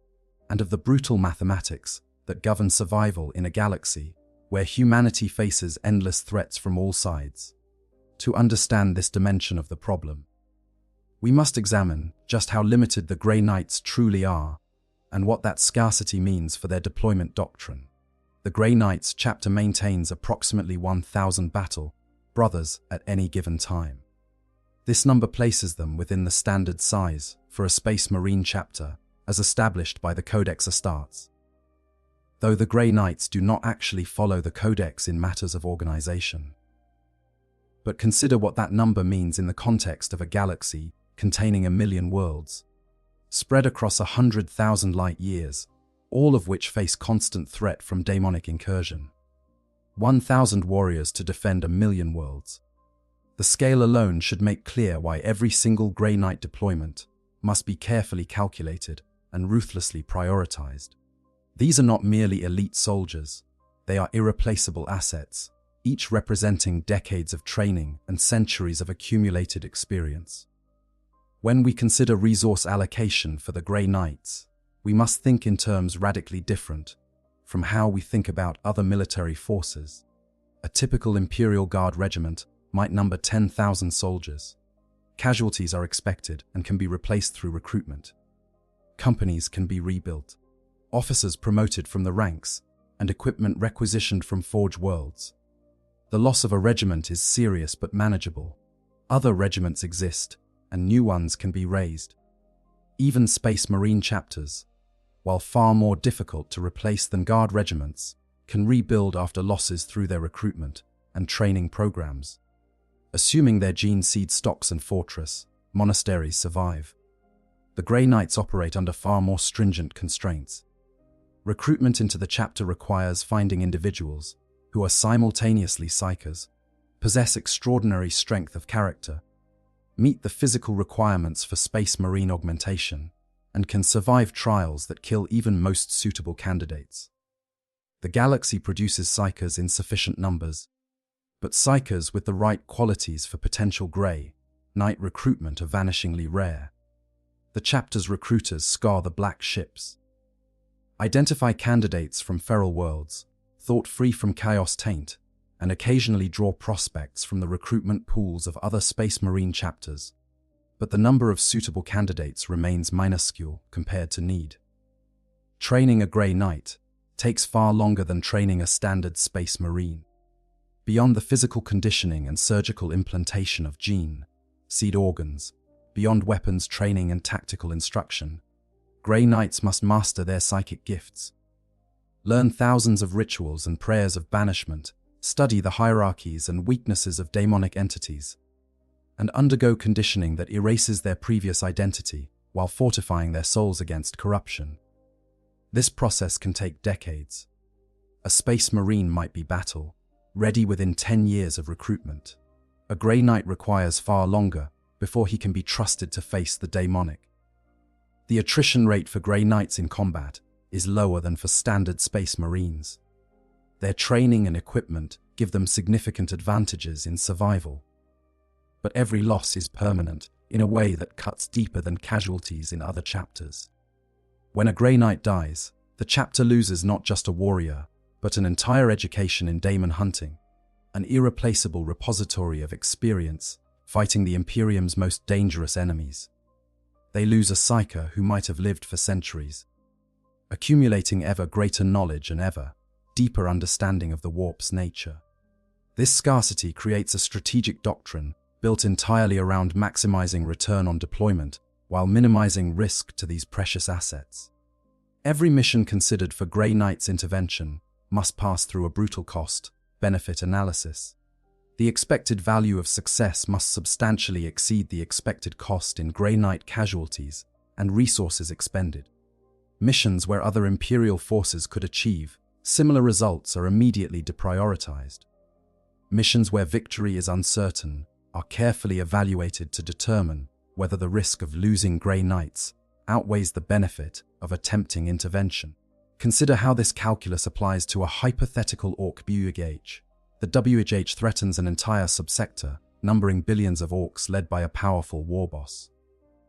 Speaker 1: and of the brutal mathematics that govern survival in a galaxy where humanity faces endless threats from all sides. To understand this dimension of the problem, we must examine just how limited the Grey Knights truly are and what that scarcity means for their deployment doctrine. The Grey Knights chapter maintains approximately 1,000 battle brothers at any given time. This number places them within the standard size for a Space Marine chapter as established by the Codex Astartes. Though the Grey Knights do not actually follow the Codex in matters of organization. But consider what that number means in the context of a galaxy containing 1,000,000 worlds, spread across 100,000 light years, all of which face constant threat from demonic incursion. 1,000 warriors to defend 1,000,000 worlds. The scale alone should make clear why every single Grey Knight deployment must be carefully calculated and ruthlessly prioritized. These are not merely elite soldiers, they are irreplaceable assets, each representing decades of training and centuries of accumulated experience. When we consider resource allocation for the Grey Knights, we must think in terms radically different from how we think about other military forces. A typical Imperial Guard regiment might number 10,000 soldiers. Casualties are expected and can be replaced through recruitment. Companies can be rebuilt. Officers promoted from the ranks, and equipment requisitioned from Forge Worlds. The loss of a regiment is serious but manageable. Other regiments exist, and new ones can be raised. Even Space Marine chapters, while far more difficult to replace than Guard regiments, can rebuild after losses through their recruitment and training programs. Assuming their gene seed stocks and fortress, monasteries survive. The Grey Knights operate under far more stringent constraints. Recruitment into the chapter requires finding individuals who are simultaneously psychers, possess extraordinary strength of character, meet the physical requirements for Space Marine augmentation, and can survive trials that kill even most suitable candidates. The galaxy produces psychers in sufficient numbers, but psychers with the right qualities for potential Grey Knight recruitment are vanishingly rare. The chapter's recruiters scour the black ships, identify candidates from feral worlds, thought free from chaos taint, and occasionally draw prospects from the recruitment pools of other Space Marine chapters. But the number of suitable candidates remains minuscule compared to need. Training a Grey Knight takes far longer than training a standard Space Marine. Beyond the physical conditioning and surgical implantation of gene seed organs, beyond weapons training and tactical instruction, Grey Knights must master their psychic gifts. Learn thousands of rituals and prayers of banishment, study the hierarchies and weaknesses of daemonic entities, and undergo conditioning that erases their previous identity while fortifying their souls against corruption. This process can take decades. A Space Marine might be battle-ready within 10 years of recruitment. A Grey Knight requires far longer before he can be trusted to face the daemonic. The attrition rate for Grey Knights in combat is lower than for standard Space Marines. Their training and equipment give them significant advantages in survival. But every loss is permanent in a way that cuts deeper than casualties in other chapters. When a Grey Knight dies, the chapter loses not just a warrior, but an entire education in daemon hunting, an irreplaceable repository of experience fighting the Imperium's most dangerous enemies. They lose a psyker who might have lived for centuries, accumulating ever greater knowledge and ever deeper understanding of the warp's nature. This scarcity creates a strategic doctrine built entirely around maximizing return on deployment while minimizing risk to these precious assets. Every mission considered for Grey Knight's intervention must pass through a brutal cost-benefit analysis. The expected value of success must substantially exceed the expected cost in Grey Knight casualties and resources expended. Missions where other Imperial forces could achieve similar results are immediately deprioritized. Missions where victory is uncertain are carefully evaluated to determine whether the risk of losing Grey Knights outweighs the benefit of attempting intervention. Consider how this calculus applies to a hypothetical Ork WH. The WH threatens an entire subsector, numbering billions of Orks led by a powerful war boss.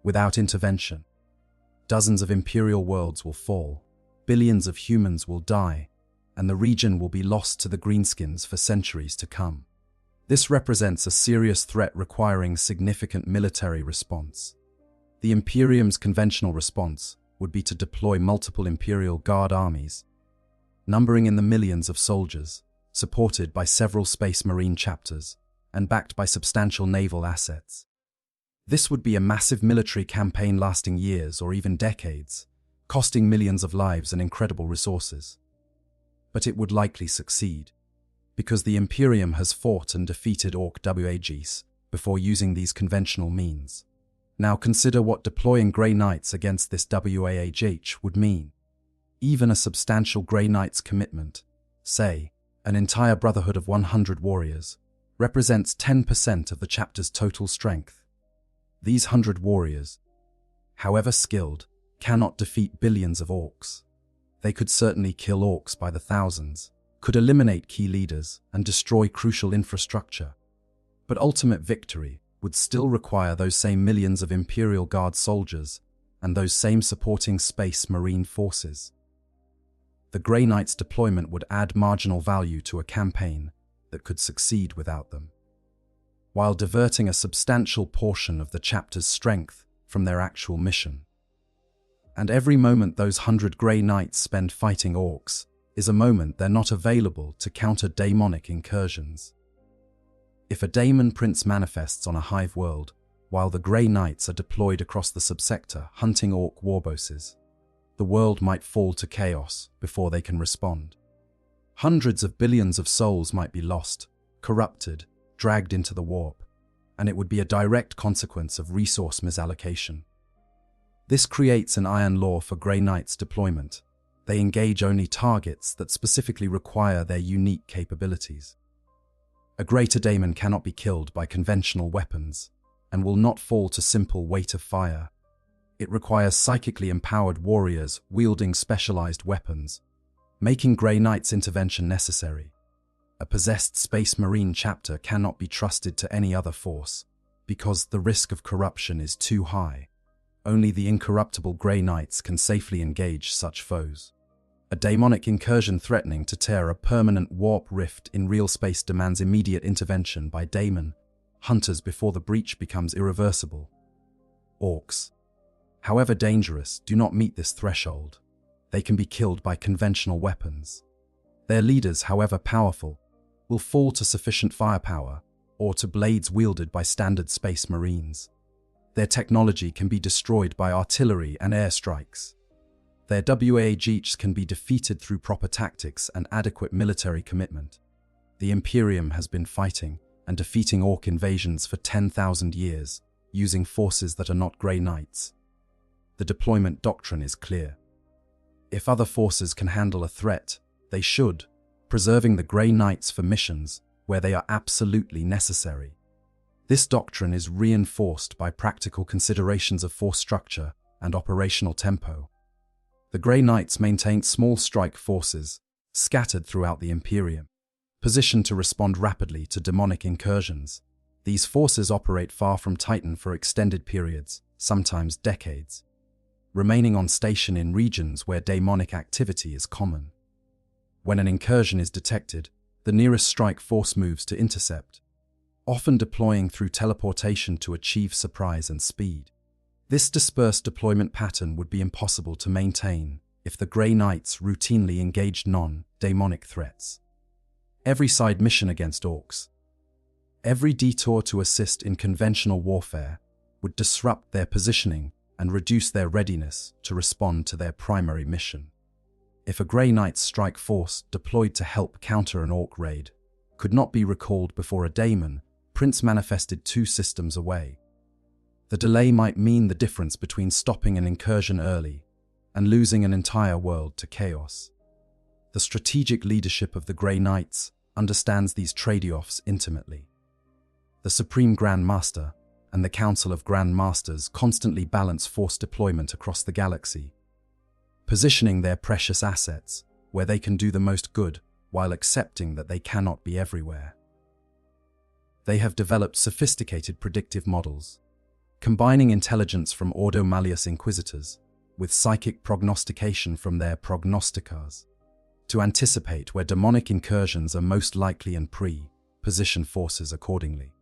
Speaker 1: Without intervention, dozens of Imperial worlds will fall, billions of humans will die, and the region will be lost to the Greenskins for centuries to come. This represents a serious threat requiring significant military response. The Imperium's conventional response would be to deploy multiple Imperial Guard armies, numbering in the millions of soldiers, supported by several Space Marine chapters, and backed by substantial naval assets. This would be a massive military campaign lasting years or even decades, costing millions of lives and incredible resources. But it would likely succeed, because the Imperium has fought and defeated Ork WHs before using these conventional means. Now consider what deploying Grey Knights against this WAHH would mean. Even a substantial Grey Knights commitment, say, an entire brotherhood of 100 warriors, represents 10% of the chapter's total strength. These 100 warriors, however skilled, cannot defeat billions of Orks. They could certainly kill Orks by the thousands, could eliminate key leaders and destroy crucial infrastructure. But ultimate victory would still require those same millions of Imperial Guard soldiers and those same supporting Space Marine forces. The Grey Knights' deployment would add marginal value to a campaign that could succeed without them, while diverting a substantial portion of the chapter's strength from their actual mission. And every moment those 100 Grey Knights spend fighting Orks is a moment they're not available to counter daemonic incursions. If a daemon prince manifests on a hive world, while the Grey Knights are deployed across the subsector hunting Ork warbosses, the world might fall to chaos before they can respond. Hundreds of billions of souls might be lost, corrupted, dragged into the warp, and it would be a direct consequence of resource misallocation. This creates an iron law for Grey Knight's deployment. They engage only targets that specifically require their unique capabilities. A greater daemon cannot be killed by conventional weapons, and will not fall to simple weight of fire. It requires psychically empowered warriors wielding specialized weapons, making Grey Knight's intervention necessary. A possessed Space Marine chapter cannot be trusted to any other force, because the risk of corruption is too high. Only the incorruptible Grey Knights can safely engage such foes. A daemonic incursion threatening to tear a permanent warp rift in real space demands immediate intervention by daemon hunters before the breach becomes irreversible. Orks, however dangerous, do not meet this threshold. They can be killed by conventional weapons. Their leaders, however powerful, will fall to sufficient firepower or to blades wielded by standard Space Marines. Their technology can be destroyed by artillery and airstrikes. Their WH40Ks can be defeated through proper tactics and adequate military commitment. The Imperium has been fighting and defeating Ork invasions for 10,000 years, using forces that are not Grey Knights. The deployment doctrine is clear. If other forces can handle a threat, they should, preserving the Grey Knights for missions where they are absolutely necessary. This doctrine is reinforced by practical considerations of force structure and operational tempo. The Grey Knights maintained small strike forces, scattered throughout the Imperium, positioned to respond rapidly to demonic incursions. These forces operate far from Titan for extended periods, sometimes decades, remaining on station in regions where demonic activity is common. When an incursion is detected, the nearest strike force moves to intercept, often deploying through teleportation to achieve surprise and speed. This dispersed deployment pattern would be impossible to maintain if the Grey Knights routinely engaged non-demonic threats. Every side mission against Orks, every detour to assist in conventional warfare, would disrupt their positioning and reduce their readiness to respond to their primary mission. If a Grey Knight strike force deployed to help counter an Ork raid could not be recalled before a daemon Prince manifested 2 systems away, the delay might mean the difference between stopping an incursion early and losing an entire world to chaos. The strategic leadership of the Grey Knights understands these trade-offs intimately. The Supreme Grand Master and the Council of Grand Masters constantly balance force deployment across the galaxy, positioning their precious assets where they can do the most good while accepting that they cannot be everywhere. They have developed sophisticated predictive models, combining intelligence from Ordo Malleus Inquisitors with psychic prognostication from their prognosticars, to anticipate where demonic incursions are most likely and position forces accordingly.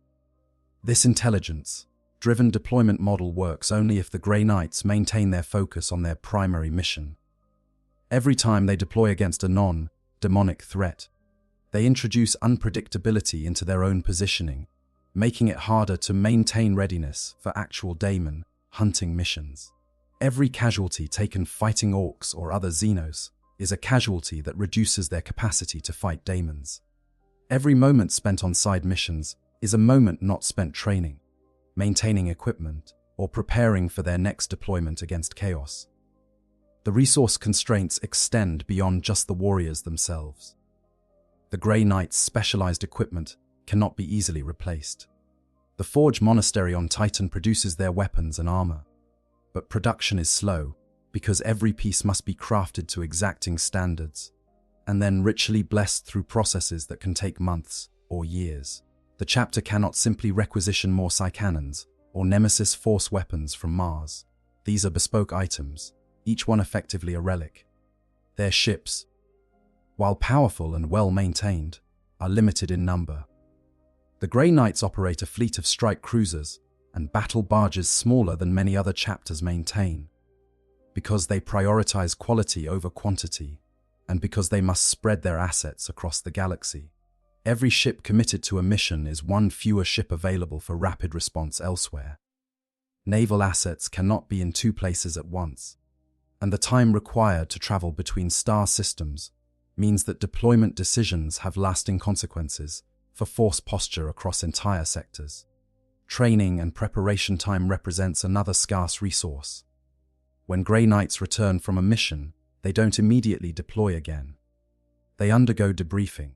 Speaker 1: This intelligence-driven deployment model works only if the Grey Knights maintain their focus on their primary mission. Every time they deploy against a non-demonic threat, they introduce unpredictability into their own positioning, making it harder to maintain readiness for actual daemon hunting missions. Every casualty taken fighting Orks or other Xenos is a casualty that reduces their capacity to fight daemons. Every moment spent on side missions is a moment not spent training, maintaining equipment, or preparing for their next deployment against chaos. The resource constraints extend beyond just the warriors themselves. The Grey Knight's specialized equipment cannot be easily replaced. The Forge Monastery on Titan produces their weapons and armor, but production is slow because every piece must be crafted to exacting standards and then ritually blessed through processes that can take months or years. The chapter cannot simply requisition more Psycannons or Nemesis Force weapons from Mars. These are bespoke items, each one effectively a relic. Their ships, while powerful and well-maintained, are limited in number. The Grey Knights operate a fleet of strike cruisers and battle barges smaller than many other chapters maintain, because they prioritize quality over quantity, and because they must spread their assets across the galaxy. Every ship committed to a mission is one fewer ship available for rapid response elsewhere. Naval assets cannot be in 2 places at once, and the time required to travel between star systems means that deployment decisions have lasting consequences for force posture across entire sectors. Training and preparation time represents another scarce resource. When Grey Knights return from a mission, they don't immediately deploy again. They undergo debriefing.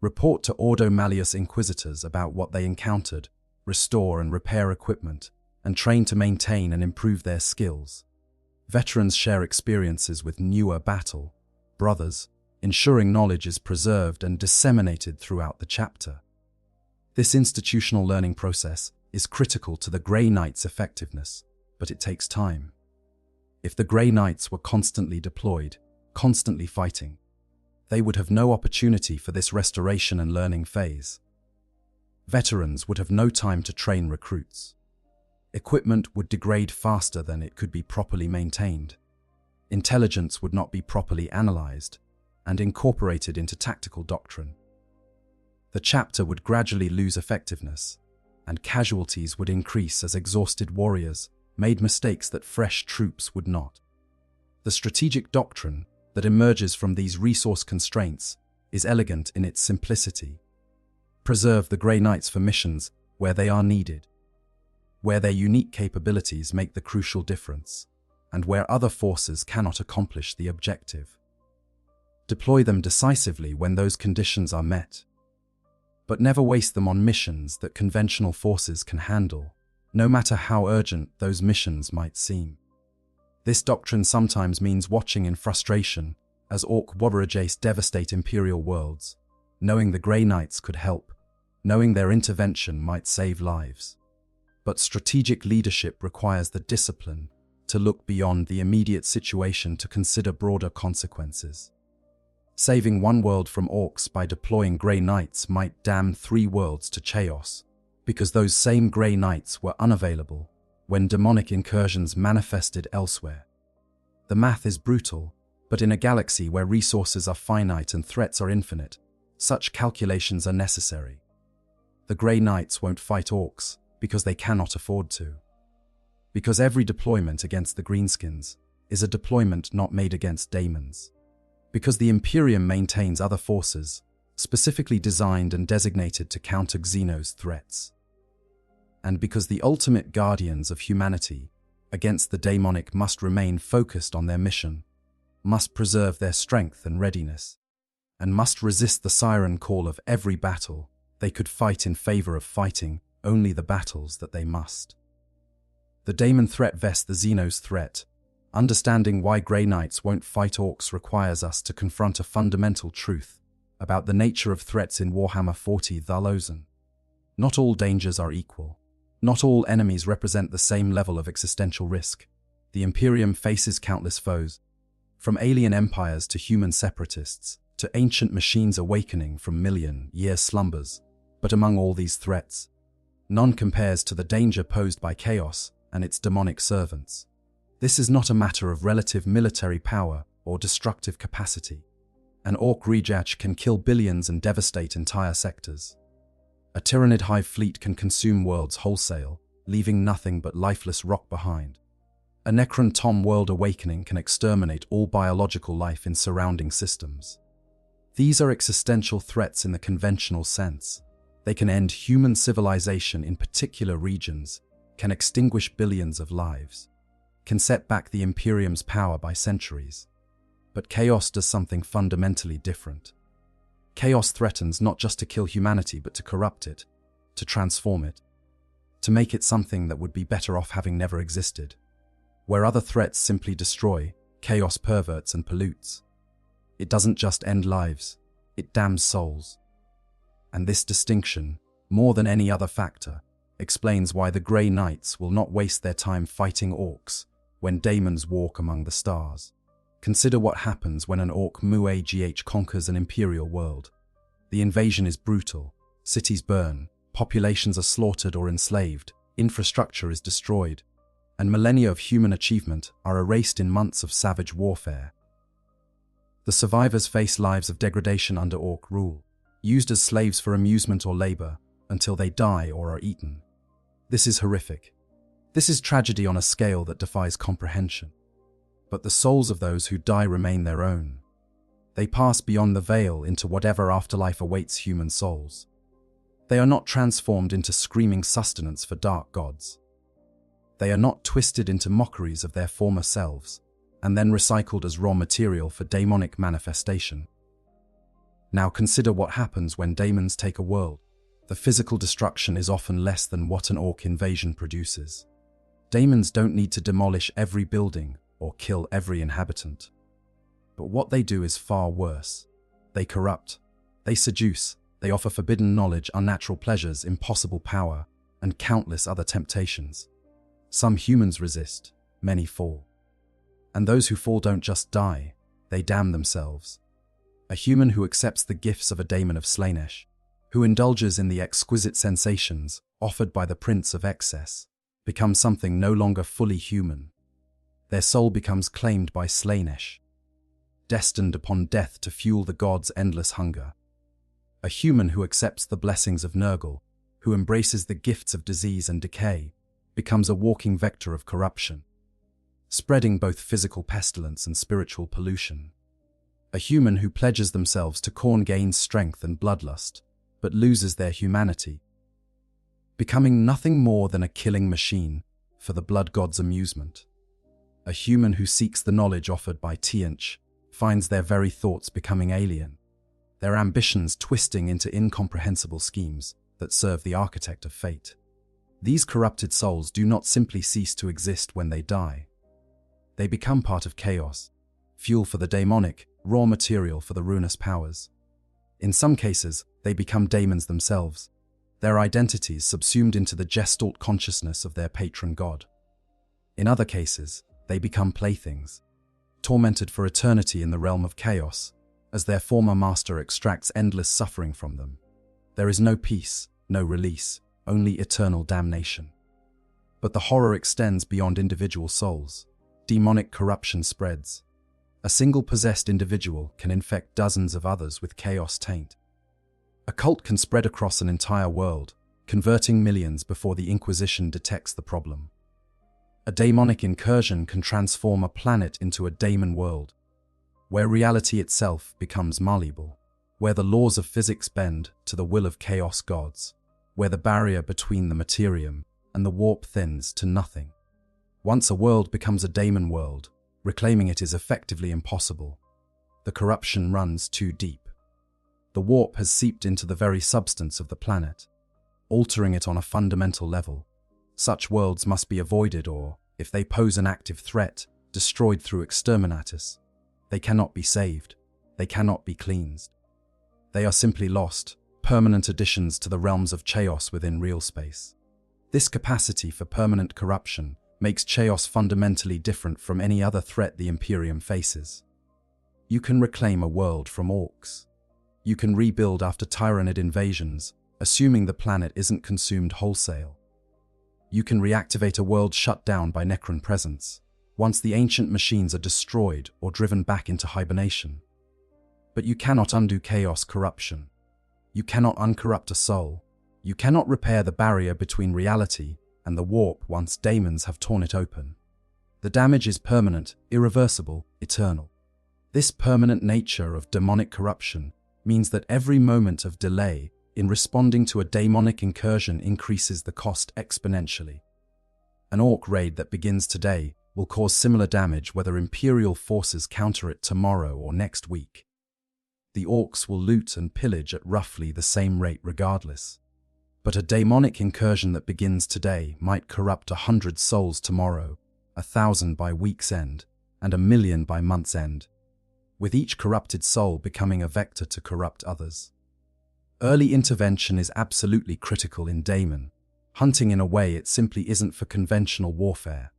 Speaker 1: Report to Ordo Malleus Inquisitors about what they encountered, restore and repair equipment, and train to maintain and improve their skills. Veterans share experiences with newer battle brothers, ensuring knowledge is preserved and disseminated throughout the chapter. This institutional learning process is critical to the Grey Knights' effectiveness, but it takes time. If the Grey Knights were constantly deployed, constantly fighting, they would have no opportunity for this restoration and learning phase. Veterans would have no time to train recruits. Equipment would degrade faster than it could be properly maintained. Intelligence would not be properly analyzed and incorporated into tactical doctrine. The chapter would gradually lose effectiveness, and casualties would increase as exhausted warriors made mistakes that fresh troops would not. The strategic doctrine that emerges from these resource constraints is elegant in its simplicity. Preserve the Grey Knights for missions where they are needed, where their unique capabilities make the crucial difference, and where other forces cannot accomplish the objective. Deploy them decisively when those conditions are met, but never waste them on missions that conventional forces can handle, no matter how urgent those missions might seem. This doctrine sometimes means watching in frustration as Orks devastate Imperial worlds, knowing the Grey Knights could help, knowing their intervention might save lives. But strategic leadership requires the discipline to look beyond the immediate situation to consider broader consequences. Saving one world from Orks by deploying Grey Knights might damn 3 worlds to chaos, because those same Grey Knights were unavailable when demonic incursions manifested elsewhere. The math is brutal, but in a galaxy where resources are finite and threats are infinite, such calculations are necessary. The Grey Knights won't fight Orks because they cannot afford to. Because every deployment against the Greenskins is a deployment not made against daemons. Because the Imperium maintains other forces, specifically designed and designated to counter Xeno's threats. And because the ultimate guardians of humanity against the daemonic must remain focused on their mission, must preserve their strength and readiness, and must resist the siren call of every battle they could fight in favor of fighting only the battles that they must. The daemon threat vests the Xeno's threat. Understanding why Grey Knights won't fight Orks requires us to confront a fundamental truth about the nature of threats in Warhammer 40k. Not all dangers are equal. Not all enemies represent the same level of existential risk. The Imperium faces countless foes, from alien empires to human separatists, to ancient machines awakening from million-year slumbers. But among all these threats, none compares to the danger posed by chaos and its demonic servants. This is not a matter of relative military power or destructive capacity. An Ork rejach can kill billions and devastate entire sectors. A Tyrannid hive fleet can consume worlds wholesale, leaving nothing but lifeless rock behind. A Necron Tom world awakening can exterminate all biological life in surrounding systems. These are existential threats in the conventional sense. They can end human civilization in particular regions, can extinguish billions of lives, can set back the Imperium's power by centuries. But chaos does something fundamentally different. Chaos threatens not just to kill humanity but to corrupt it, to transform it, to make it something that would be better off having never existed. Where other threats simply destroy, chaos perverts and pollutes. It doesn't just end lives, it damns souls. And this distinction, more than any other factor, explains why the Grey Knights will not waste their time fighting Orks when daemons walk among the stars. Consider what happens when an Ork WH conquers an Imperial world. The invasion is brutal, cities burn, populations are slaughtered or enslaved, infrastructure is destroyed, and millennia of human achievement are erased in months of savage warfare. The survivors face lives of degradation under Ork rule, used as slaves for amusement or labor, until they die or are eaten. This is horrific. This is tragedy on a scale that defies comprehension. but the souls of those who die remain their own. They pass beyond the veil into whatever afterlife awaits human souls. They are not transformed into screaming sustenance for dark gods. They are not twisted into mockeries of their former selves, and then recycled as raw material for daemonic manifestation. Now consider what happens when daemons take a world. The physical destruction is often less than what an orc invasion produces. Daemons don't need to demolish every building or kill every inhabitant. But what they do is far worse. They corrupt, they seduce, they offer forbidden knowledge, unnatural pleasures, impossible power, and countless other temptations. Some humans resist, many fall. And those who fall don't just die, they damn themselves. A human who accepts the gifts of a daemon of Slaanesh, who indulges in the exquisite sensations offered by the Prince of Excess, becomes something no longer fully human. Their soul becomes claimed by Slaanesh, destined upon death to fuel the god's endless hunger. A human who accepts the blessings of Nurgle, who embraces the gifts of disease and decay, becomes a walking vector of corruption, spreading both physical pestilence and spiritual pollution. A human who pledges themselves to Khorne gains strength and bloodlust, but loses their humanity, becoming nothing more than a killing machine for the blood god's amusement. A human who seeks the knowledge offered by Tianch finds their very thoughts becoming alien, their ambitions twisting into incomprehensible schemes that serve the architect of fate. These corrupted souls do not simply cease to exist when they die. They become part of chaos, fuel for the daemonic, raw material for the ruinous powers. In some cases, they become daemons themselves, their identities subsumed into the gestalt consciousness of their patron god. In other cases, they become playthings, tormented for eternity in the realm of chaos, as their former master extracts endless suffering from them. There is no peace, no release, only eternal damnation. But the horror extends beyond individual souls. Demonic corruption spreads. A single possessed individual can infect dozens of others with chaos taint. A cult can spread across an entire world, converting millions before the Inquisition detects the problem. A daemonic incursion can transform a planet into a daemon world, where reality itself becomes malleable, where the laws of physics bend to the will of chaos gods, where the barrier between the materium and the warp thins to nothing. Once a world becomes a daemon world, reclaiming it is effectively impossible. The corruption runs too deep. The warp has seeped into the very substance of the planet, altering it on a fundamental level. Such worlds must be avoided or, if they pose an active threat, destroyed through exterminatus. They cannot be saved. They cannot be cleansed. They are simply lost, permanent additions to the realms of chaos within real space. This capacity for permanent corruption makes chaos fundamentally different from any other threat the Imperium faces. You can reclaim a world from orcs. You can rebuild after tyrannid invasions, assuming the planet isn't consumed wholesale. You can reactivate a world shut down by Necron presence, once the ancient machines are destroyed or driven back into hibernation. But you cannot undo chaos corruption. You cannot uncorrupt a soul. You cannot repair the barrier between reality and the warp once daemons have torn it open. The damage is permanent, irreversible, eternal. This permanent nature of demonic corruption means that every moment of delay in responding to a daemonic incursion increases the cost exponentially. An orc raid that begins today will cause similar damage whether Imperial forces counter it tomorrow or next week. The orcs will loot and pillage at roughly the same rate regardless. But a daemonic incursion that begins today might corrupt 100 souls tomorrow, 1,000 by week's end, and 1,000,000 by month's end, with each corrupted soul becoming a vector to corrupt others. Early intervention is absolutely critical in daemon, hunting in a way it simply isn't for conventional warfare.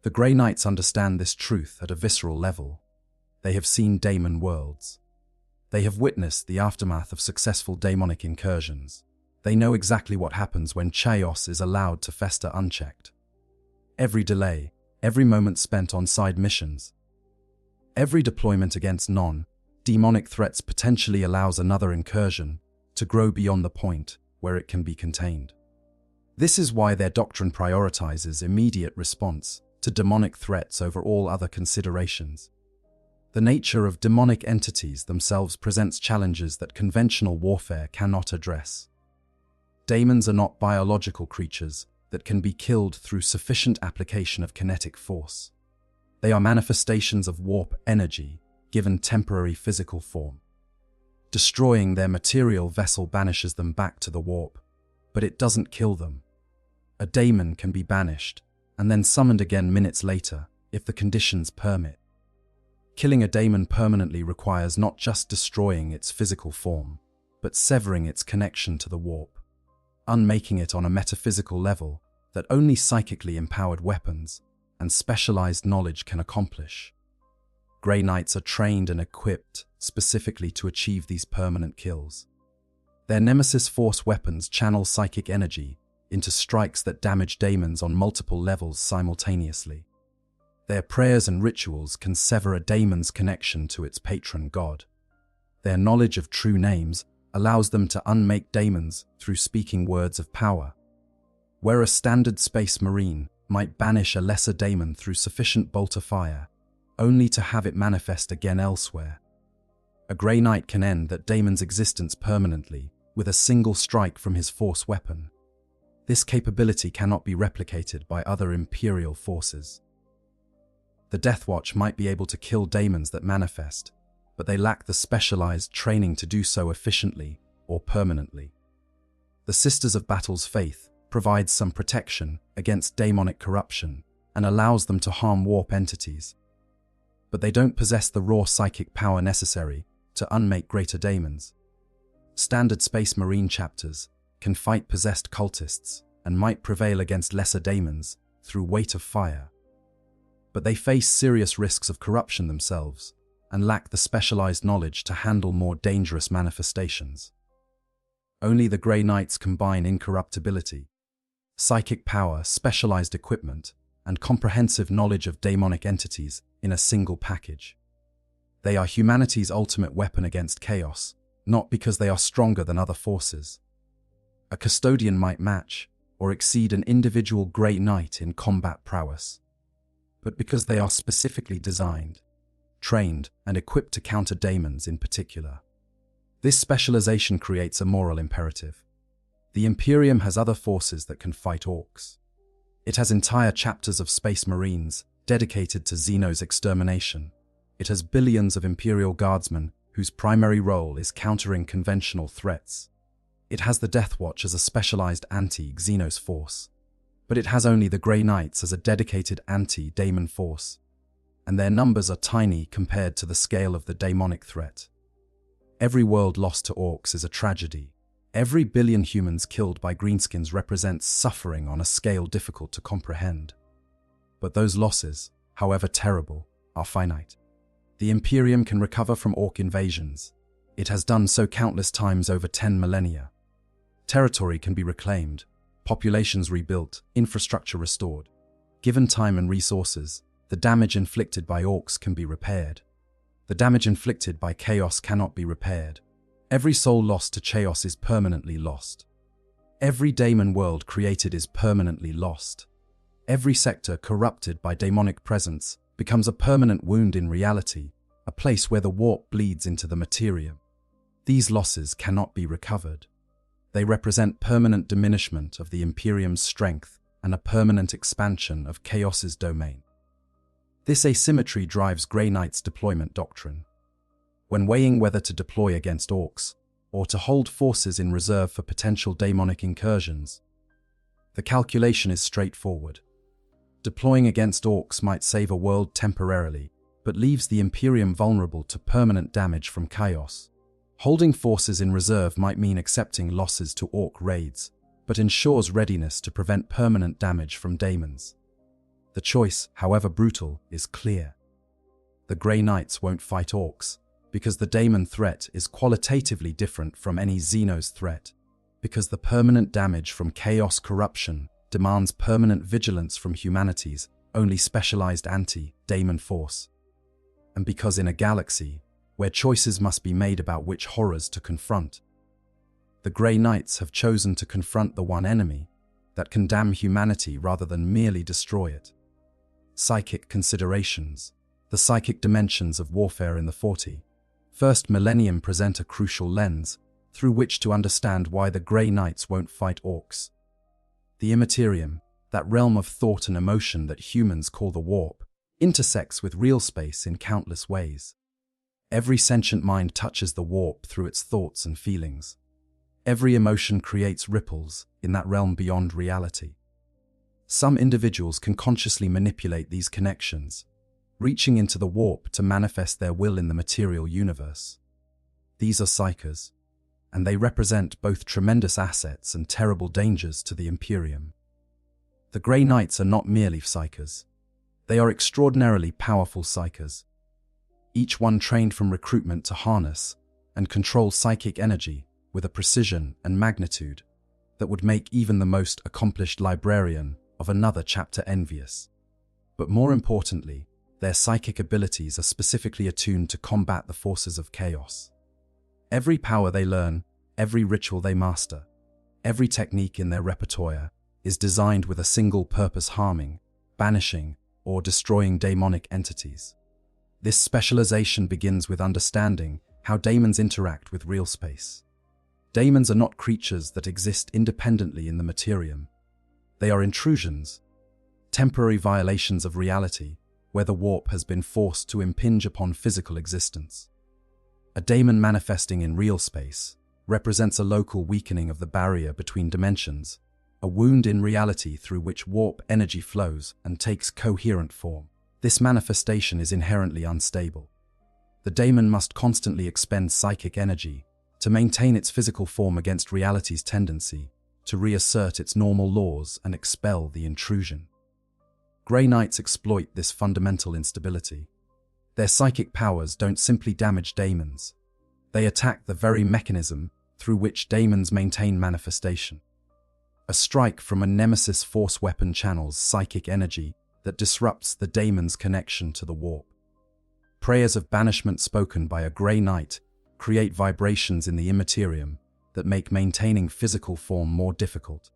Speaker 1: The Grey Knights understand this truth at a visceral level. They have seen daemon worlds. They have witnessed the aftermath of successful daemonic incursions. They know exactly what happens when chaos is allowed to fester unchecked. Every delay, every moment spent on side missions, every deployment against non-demonic threats potentially allows another incursion to grow beyond the point where it can be contained. This is why their doctrine prioritizes immediate response to demonic threats over all other considerations. The nature of demonic entities themselves presents challenges that conventional warfare cannot address. Daemons are not biological creatures that can be killed through sufficient application of kinetic force. They are manifestations of warp energy given temporary physical form. Destroying their material vessel banishes them back to the warp, but it doesn't kill them. A daemon can be banished and then summoned again minutes later if the conditions permit. Killing a daemon permanently requires not just destroying its physical form, but severing its connection to the warp, unmaking it on a metaphysical level that only psychically empowered weapons and specialized knowledge can accomplish. Grey Knights are trained and equipped specifically to achieve these permanent kills. Their Nemesis Force weapons channel psychic energy into strikes that damage daemons on multiple levels simultaneously. Their prayers and rituals can sever a daemon's connection to its patron god. Their knowledge of true names allows them to unmake daemons through speaking words of power. Where a standard space marine might banish a lesser daemon through sufficient bolter fire, only to have it manifest again elsewhere, a Grey Knight can end that daemon's existence permanently with a single strike from his force weapon. This capability cannot be replicated by other Imperial forces. The Death Watch might be able to kill daemons that manifest, but they lack the specialized training to do so efficiently or permanently. The Sisters of Battle's faith provides some protection against daemonic corruption and allows them to harm warp entities, but they don't possess the raw psychic power necessary to unmake greater daemons. Standard Space Marine chapters can fight possessed cultists and might prevail against lesser daemons through weight of fire, but they face serious risks of corruption themselves and lack the specialized knowledge to handle more dangerous manifestations. Only the Grey Knights combine incorruptibility, psychic power, specialized equipment, and comprehensive knowledge of daemonic entities in a single package. They are humanity's ultimate weapon against chaos, not because they are stronger than other forces. A custodian might match or exceed an individual Grey Knight in combat prowess, but because they are specifically designed, trained, and equipped to counter daemons in particular. This specialization creates a moral imperative. The Imperium has other forces that can fight Orks. It has entire chapters of Space Marines dedicated to Xeno's extermination. It has billions of Imperial Guardsmen whose primary role is countering conventional threats. It has the Death Watch as a specialized anti-Xenos force, but it has only the Grey Knights as a dedicated anti-daemon force, and their numbers are tiny compared to the scale of the daemonic threat. Every world lost to Orks is a tragedy. Every billion humans killed by greenskins represents suffering on a scale difficult to comprehend. But those losses, however terrible, are finite. The Imperium can recover from Ork invasions. It has done so countless times over 10 millennia. Territory can be reclaimed, populations rebuilt, infrastructure restored. Given time and resources, the damage inflicted by Orks can be repaired. The damage inflicted by chaos cannot be repaired. Every soul lost to chaos is permanently lost. Every daemon world created is permanently lost. Every sector corrupted by demonic presence becomes a permanent wound in reality, a place where the warp bleeds into the materium. These losses cannot be recovered. They represent permanent diminishment of the Imperium's strength and a permanent expansion of chaos's domain. This asymmetry drives Grey Knight's deployment doctrine. When weighing whether to deploy against Orks or to hold forces in reserve for potential daemonic incursions, the calculation is straightforward. Deploying against Orks might save a world temporarily, but leaves the Imperium vulnerable to permanent damage from chaos. Holding forces in reserve might mean accepting losses to Ork raids, but ensures readiness to prevent permanent damage from daemons. The choice, however brutal, is clear. The Grey Knights won't fight Orks, because the daemon threat is qualitatively different from any Xenos threat, because the permanent damage from chaos corruption demands permanent vigilance from humanity's only specialized anti-daemon force, and because in a galaxy where choices must be made about which horrors to confront, the Grey Knights have chosen to confront the one enemy that can damn humanity rather than merely destroy it. Psychic considerations. The psychic dimensions of warfare in the 41st millennium present a crucial lens through which to understand why the Grey Knights won't fight Orks. The Imperium, that realm of thought and emotion that humans call the warp, intersects with real space in countless ways. Every sentient mind touches the warp through its thoughts and feelings. Every emotion creates ripples in that realm beyond reality. Some individuals can consciously manipulate these connections, reaching into the warp to manifest their will in the material universe. These are psykers, and they represent both tremendous assets and terrible dangers to the Imperium. The Grey Knights are not merely psykers. They are extraordinarily powerful psykers, each one trained from recruitment to harness and control psychic energy with a precision and magnitude that would make even the most accomplished librarian of another chapter envious. But more importantly, their psychic abilities are specifically attuned to combat the forces of chaos. Every power they learn, every ritual they master, every technique in their repertoire is designed with a single purpose: harming, banishing, or destroying demonic entities. This specialization begins with understanding how daemons interact with real space. Daemons are not creatures that exist independently in the materium. They are intrusions, temporary violations of reality, where the warp has been forced to impinge upon physical existence. A daemon manifesting in real space represents a local weakening of the barrier between dimensions, a wound in reality through which warp energy flows and takes coherent form. This manifestation is inherently unstable. The daemon must constantly expend psychic energy to maintain its physical form against reality's tendency to reassert its normal laws and expel the intrusion. Grey Knights exploit this fundamental instability. Their psychic powers don't simply damage daemons. They attack the very mechanism through which daemons maintain manifestation. A strike from a nemesis force weapon channels psychic energy that disrupts the daemon's connection to the warp. Prayers of banishment spoken by a Grey Knight create vibrations in the immaterium that make maintaining physical form more difficult.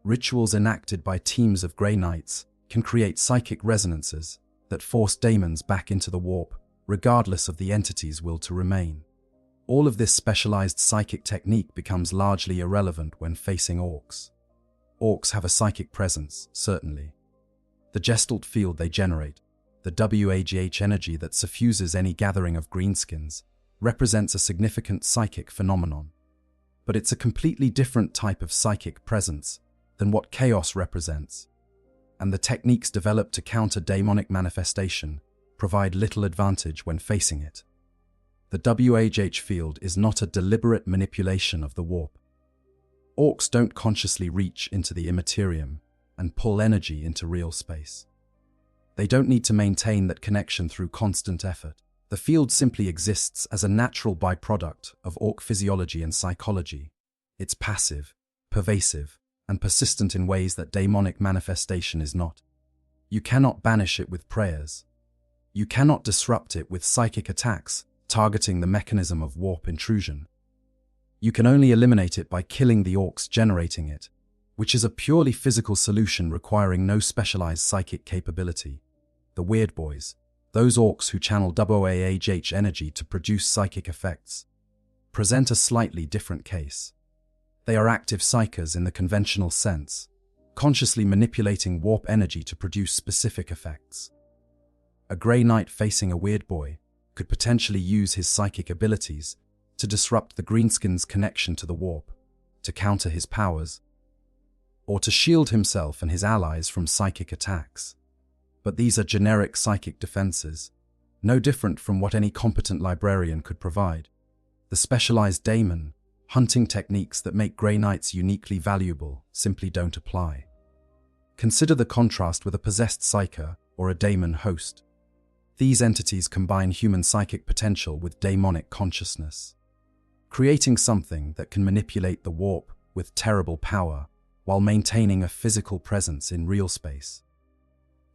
Speaker 1: Rituals enacted by teams of Grey Knights can create psychic resonances that force daemons back into the warp, regardless of the entity's will to remain. All of this specialized psychic technique becomes largely irrelevant when facing Orks. Orks have a psychic presence, certainly. The gestalt field they generate, the WH energy that suffuses any gathering of greenskins, represents a significant psychic phenomenon. But it's a completely different type of psychic presence than what chaos represents, and the techniques developed to counter daemonic manifestation provide little advantage when facing it. The WH field is not a deliberate manipulation of the warp. Orks don't consciously reach into the immaterium and pull energy into real space. They don't need to maintain that connection through constant effort. The field simply exists as a natural byproduct of Ork physiology and psychology. It's passive, pervasive, and persistent in ways that daemonic manifestation is not. You cannot banish it with prayers. You cannot disrupt it with psychic attacks targeting the mechanism of warp intrusion. You can only eliminate it by killing the Orks generating it, which is a purely physical solution requiring no specialized psychic capability. The Weird Boys, those Orks who channel WH energy to produce psychic effects, present a slightly different case. They are active psykers in the conventional sense, consciously manipulating warp energy to produce specific effects. A Grey Knight facing a Weird Boy could potentially use his psychic abilities to disrupt the greenskin's connection to the warp, to counter his powers, or to shield himself and his allies from psychic attacks. But these are generic psychic defenses, no different from what any competent librarian could provide. The specialized daemon, hunting techniques that make Grey Knights uniquely valuable simply don't apply. Consider the contrast with a possessed psyker or a daemon host. These entities combine human psychic potential with daemonic consciousness, creating something that can manipulate the warp with terrible power while maintaining a physical presence in real space.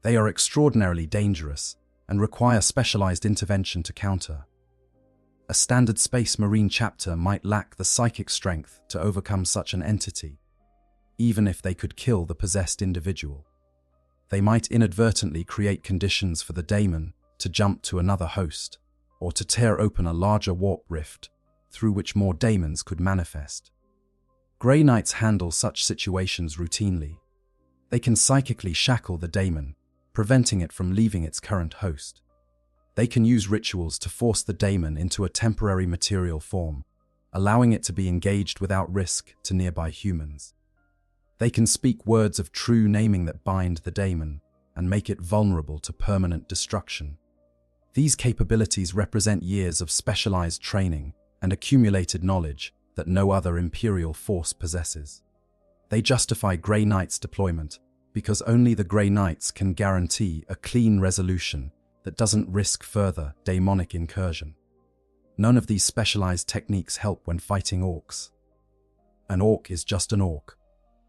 Speaker 1: They are extraordinarily dangerous and require specialized intervention to counter. A standard Space Marine chapter might lack the psychic strength to overcome such an entity, even if they could kill the possessed individual. They might inadvertently create conditions for the daemon to jump to another host, or to tear open a larger warp rift through which more daemons could manifest. Grey Knights handle such situations routinely. They can psychically shackle the daemon, preventing it from leaving its current host. They can use rituals to force the daemon into a temporary material form, allowing it to be engaged without risk to nearby humans. They can speak words of true naming that bind the daemon and make it vulnerable to permanent destruction. These capabilities represent years of specialized training and accumulated knowledge that no other Imperial force possesses. They justify Grey Knight's deployment because only the Grey Knights can guarantee a clean resolution that doesn't risk further daemonic incursion. None of these specialized techniques help when fighting orcs. An orc is just an orc,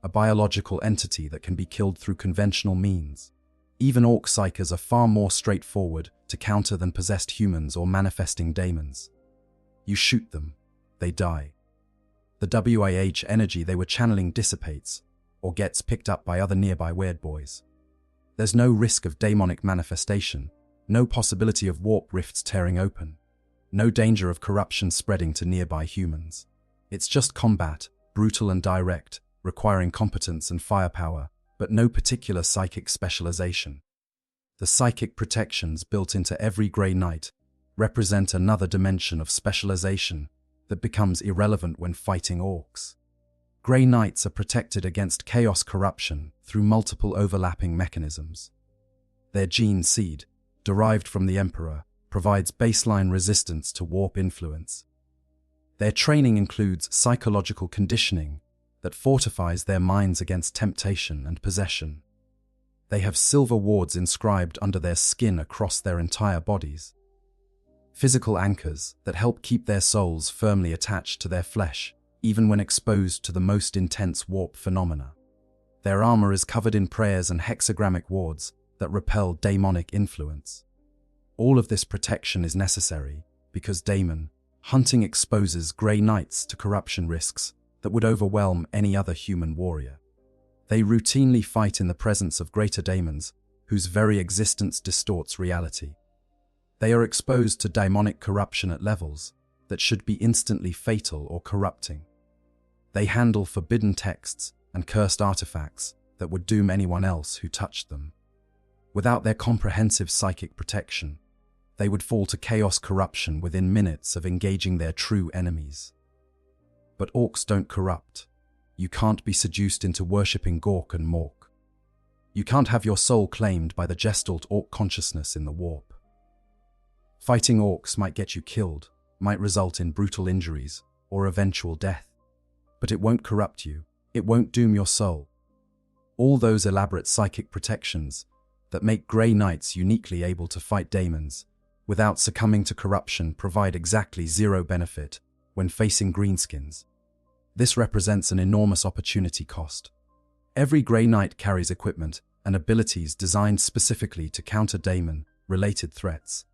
Speaker 1: a biological entity that can be killed through conventional means. Even orc psykers are far more straightforward to counter than possessed humans or manifesting daemons. You shoot them, they die. The WH energy they were channeling dissipates, or gets picked up by other nearby weird boys. There's no risk of daemonic manifestation, no possibility of warp rifts tearing open, no danger of corruption spreading to nearby humans. It's just combat, brutal and direct, requiring competence and firepower, but no particular psychic specialization. The psychic protections built into every Grey Knight represent another dimension of specialization that becomes irrelevant when fighting orcs. Grey Knights are protected against chaos corruption through multiple overlapping mechanisms. Their gene seed, derived from the Emperor, provides baseline resistance to warp influence. Their training includes psychological conditioning that fortifies their minds against temptation and possession. They have silver wards inscribed under their skin across their entire bodies, physical anchors that help keep their souls firmly attached to their flesh, even when exposed to the most intense warp phenomena. Their armor is covered in prayers and hexagrammic wards that repel daemonic influence. All of this protection is necessary because daemon hunting exposes Grey Knights to corruption risks that would overwhelm any other human warrior. They routinely fight in the presence of greater daemons whose very existence distorts reality. They are exposed to daemonic corruption at levels that should be instantly fatal or corrupting. They handle forbidden texts and cursed artifacts that would doom anyone else who touched them. Without their comprehensive psychic protection, they would fall to chaos corruption within minutes of engaging their true enemies. But orcs don't corrupt. You can't be seduced into worshipping Gork and Mork. You can't have your soul claimed by the Gestalt orc consciousness in the warp. Fighting orcs might get you killed, might result in brutal injuries or eventual death. But it won't corrupt you, it won't doom your soul. All those elaborate psychic protections that make Grey Knights uniquely able to fight daemons without succumbing to corruption provide exactly zero benefit when facing greenskins. This represents an enormous opportunity cost. Every Grey Knight carries equipment and abilities designed specifically to counter daemon-related threats.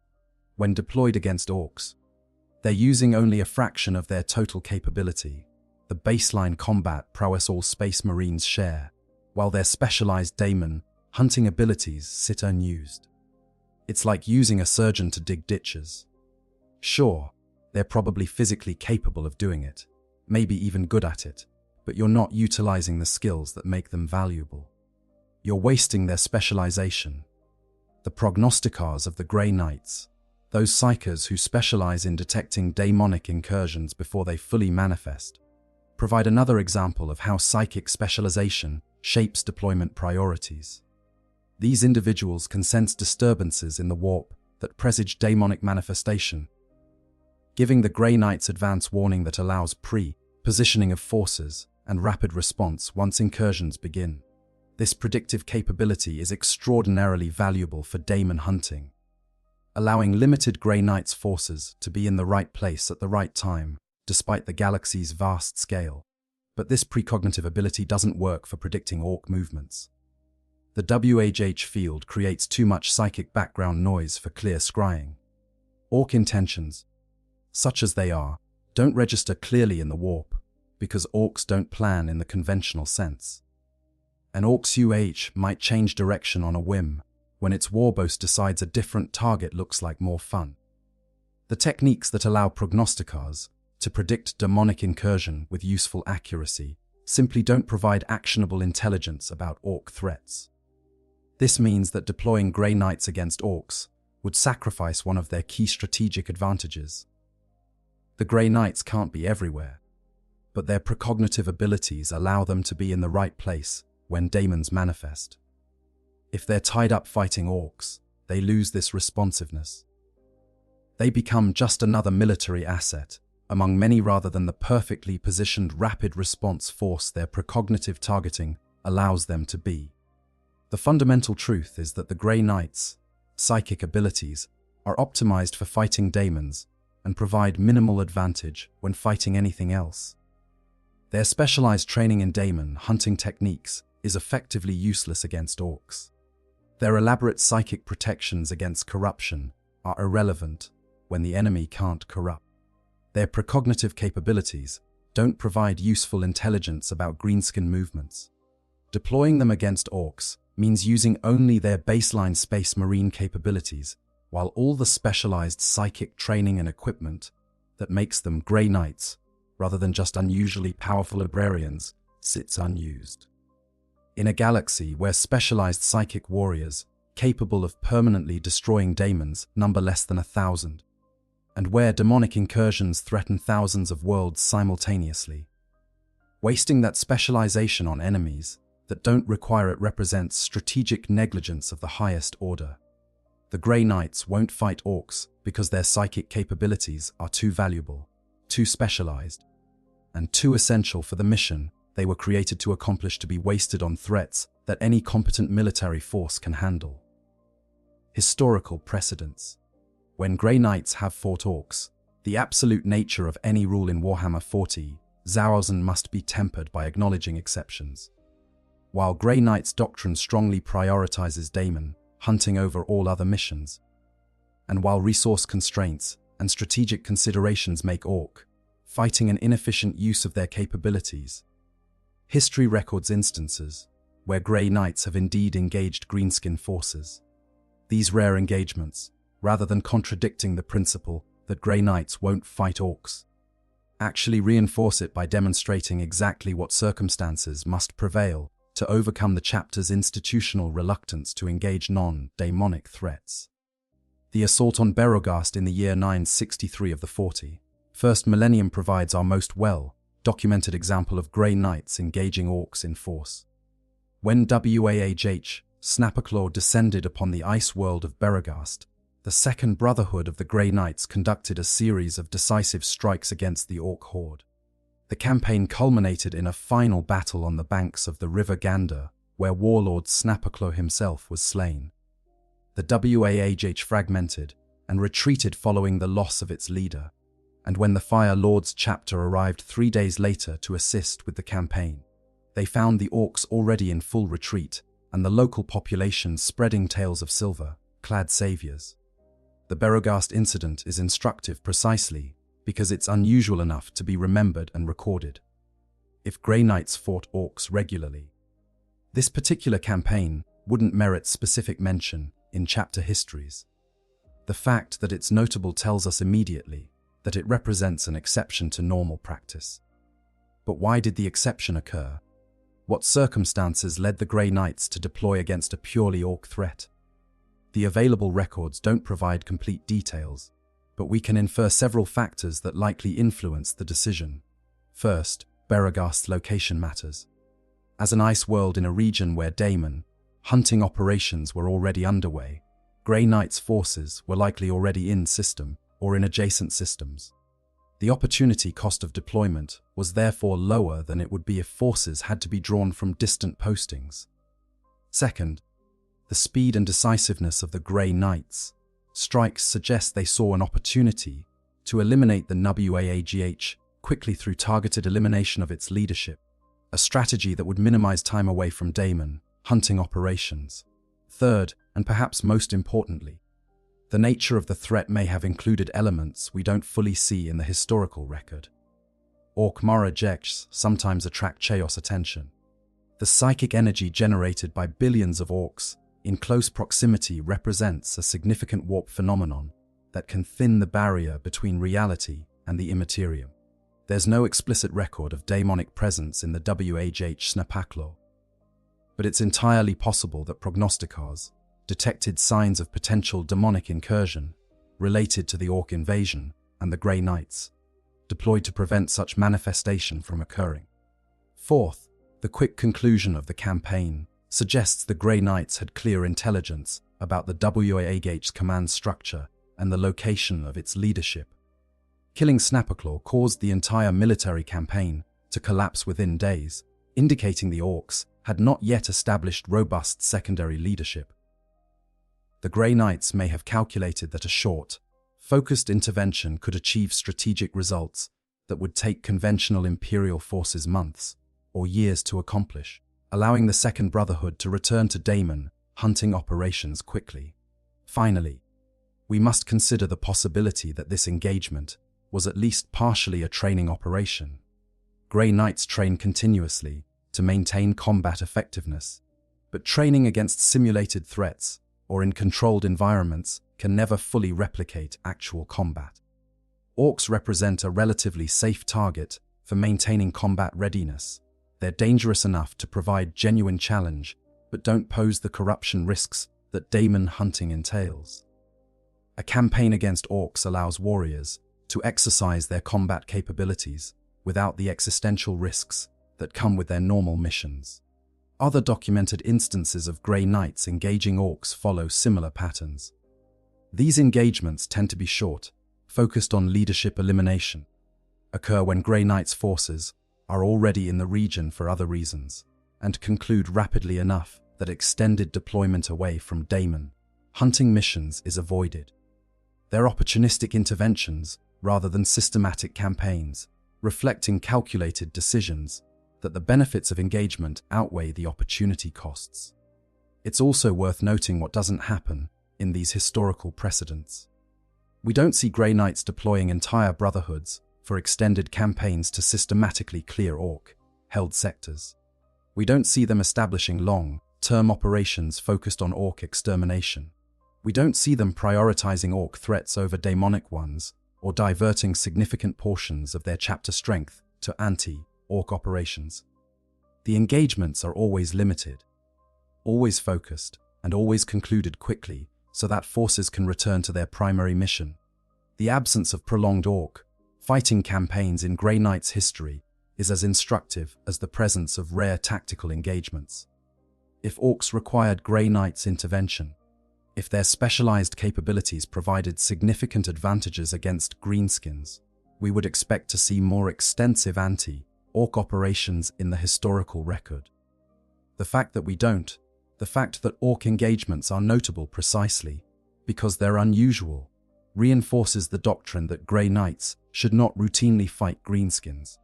Speaker 1: When deployed against orcs, they're using only a fraction of their total capability, the baseline combat prowess all Space Marines share, while their specialized daemon hunting abilities sit unused. It's like using a surgeon to dig ditches. Sure, they're probably physically capable of doing it, maybe even good at it, but you're not utilizing the skills that make them valuable. You're wasting their specialization. The prognosticars of the Grey Knights, those psykers who specialize in detecting daemonic incursions before they fully manifest, provide another example of how psychic specialization shapes deployment priorities. These individuals can sense disturbances in the warp that presage daemonic manifestation, giving the Grey Knights advance warning that allows pre-positioning of forces and rapid response once incursions begin. This predictive capability is extraordinarily valuable for daemon hunting, allowing limited Grey Knights forces to be in the right place at the right time, despite the galaxy's vast scale. But this precognitive ability doesn't work for predicting orc movements. The WH field creates too much psychic background noise for clear scrying. Orc intentions, such as they are, don't register clearly in the warp, because orcs don't plan in the conventional sense. An Orks UH might change direction on a whim when its warboss decides a different target looks like more fun. The techniques that allow prognosticators to predict demonic incursion with useful accuracy simply don't provide actionable intelligence about Ork threats. This means that deploying Grey Knights against Orks would sacrifice one of their key strategic advantages. The Grey Knights can't be everywhere, but their precognitive abilities allow them to be in the right place when daemons manifest. If they're tied up fighting Orks, they lose this responsiveness. They become just another military asset among many rather than the perfectly positioned rapid response force their precognitive targeting allows them to be. The fundamental truth is that the Grey Knights' psychic abilities are optimized for fighting daemons and provide minimal advantage when fighting anything else. Their specialized training in daemon hunting techniques is effectively useless against Orks. Their elaborate psychic protections against corruption are irrelevant when the enemy can't corrupt. Their precognitive capabilities don't provide useful intelligence about greenskin movements. Deploying them against Orks means using only their baseline space marine capabilities, while all the specialized psychic training and equipment that makes them Grey Knights, rather than just unusually powerful librarians, sits unused. In a galaxy where specialized psychic warriors capable of permanently destroying daemons number less than 1,000, and where demonic incursions threaten thousands of worlds simultaneously, wasting that specialization on enemies that don't require it represents strategic negligence of the highest order. The Grey Knights won't fight Orks because their psychic capabilities are too valuable, too specialized, and too essential for the mission they were created to accomplish to be wasted on threats that any competent military force can handle. Historical precedents. When Grey Knights have fought Orks, the absolute nature of any rule in Warhammer 40k must be tempered by acknowledging exceptions. While Grey Knight's doctrine strongly prioritizes daemon hunting over all other missions, and while resource constraints and strategic considerations make Ork fighting an inefficient use of their capabilities, history records instances where Grey Knights have indeed engaged greenskin forces. These rare engagements, rather than contradicting the principle that Grey Knights won't fight Orks, actually reinforce it by demonstrating exactly what circumstances must prevail to overcome the chapter's institutional reluctance to engage non-daemonic threats. The assault on Berogast in the year 963 of the 41st Millennium provides our most well-documented example of Grey Knights engaging Orks in force. When WH40K descended upon the ice world of Berogast, the Second Brotherhood of the Grey Knights conducted a series of decisive strikes against the Ork horde. The campaign culminated in a final battle on the banks of the River Gander, where warlord Snapperclaw himself was slain. The WAH fragmented and retreated following the loss of its leader, and when the Fire Lord's chapter arrived 3 days later to assist with the campaign, they found the Orks already in full retreat and the local population spreading tales of silver-clad saviors. The Berogast incident is instructive precisely because it's unusual enough to be remembered and recorded. If Grey Knights fought Orks regularly, this particular campaign wouldn't merit specific mention in chapter histories. The fact that it's notable tells us immediately that it represents an exception to normal practice. But why did the exception occur? What circumstances led the Grey Knights to deploy against a purely Ork threat? The available records don't provide complete details, but we can infer several factors that likely influenced the decision. First, Berogast's location matters. As an ice world in a region where daemon hunting operations were already underway, Grey Knights' forces were likely already in system or in adjacent systems. The opportunity cost of deployment was therefore lower than it would be if forces had to be drawn from distant postings. Second, the speed and decisiveness of the Grey Knights' strikes suggest they saw an opportunity to eliminate the WAH quickly through targeted elimination of its leadership, a strategy that would minimize time away from daemon hunting operations. Third, and perhaps most importantly, the nature of the threat may have included elements we don't fully see in the historical record. Ork Morajeks sometimes attract chaos attention. The psychic energy generated by billions of orcs in close proximity represents a significant warp phenomenon that can thin the barrier between reality and the immaterium. There's no explicit record of daemonic presence in the WH40K, but it's entirely possible that prognosticators detected signs of potential demonic incursion related to the Orc invasion and the Grey Knights, deployed to prevent such manifestation from occurring. Fourth, the quick conclusion of the campaign suggests the Grey Knights had clear intelligence about the WH40K's command structure and the location of its leadership. Killing Snapperclaw caused the entire military campaign to collapse within days, indicating the Orcs had not yet established robust secondary leadership. The Grey Knights may have calculated that a short, focused intervention could achieve strategic results that would take conventional Imperial forces months or years to accomplish, allowing the Second Brotherhood to return to daemon hunting operations quickly. Finally, we must consider the possibility that this engagement was at least partially a training operation. Grey Knights train continuously to maintain combat effectiveness, but training against simulated threats or in controlled environments can never fully replicate actual combat. Orcs represent a relatively safe target for maintaining combat readiness. They're dangerous enough to provide genuine challenge, but don't pose the corruption risks that daemon hunting entails. A campaign against Orcs allows warriors to exercise their combat capabilities without the existential risks that come with their normal missions. Other documented instances of Grey Knights engaging Orcs follow similar patterns. These engagements tend to be short, focused on leadership elimination, occur when Grey Knights' forces are already in the region for other reasons, and conclude rapidly enough that extended deployment away from daemon hunting missions is avoided. They're opportunistic interventions rather than systematic campaigns, reflecting calculated decisions that the benefits of engagement outweigh the opportunity costs. It's also worth noting what doesn't happen in these historical precedents. We don't see Grey Knights deploying entire brotherhoods for extended campaigns to systematically clear Orc-held sectors. We don't see them establishing long-term operations focused on Orc extermination. We don't see them prioritizing Orc threats over daemonic ones or diverting significant portions of their chapter strength to anti-Orc operations. The engagements are always limited, always focused, and always concluded quickly so that forces can return to their primary mission. The absence of prolonged Orc fighting campaigns in Grey Knight's history is as instructive as the presence of rare tactical engagements. If Orcs required Grey Knight's intervention, if their specialized capabilities provided significant advantages against greenskins, we would expect to see more extensive anti-Orc operations in the historical record. The fact that we don't, the fact that Orc engagements are notable precisely because they're unusual, reinforces the doctrine that Grey Knights should not routinely fight greenskins.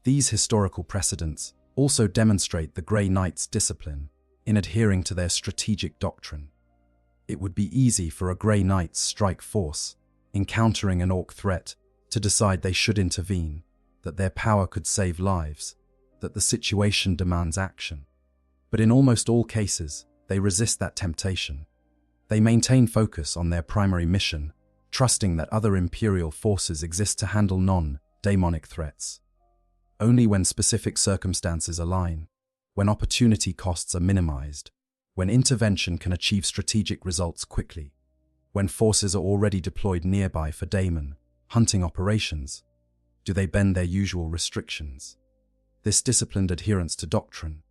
Speaker 1: These historical precedents also demonstrate the Grey Knights' discipline in adhering to their strategic doctrine. It would be easy for a Grey Knight's strike force, encountering an Orc threat, to decide they should intervene, that their power could save lives, that the situation demands action. But in almost all cases, they resist that temptation. They maintain focus on their primary mission, trusting that other Imperial forces exist to handle non-daemonic threats. Only when specific circumstances align, when opportunity costs are minimized, when intervention can achieve strategic results quickly, when forces are already deployed nearby for daemon hunting operations, do they bend their usual restrictions. This disciplined adherence to doctrine,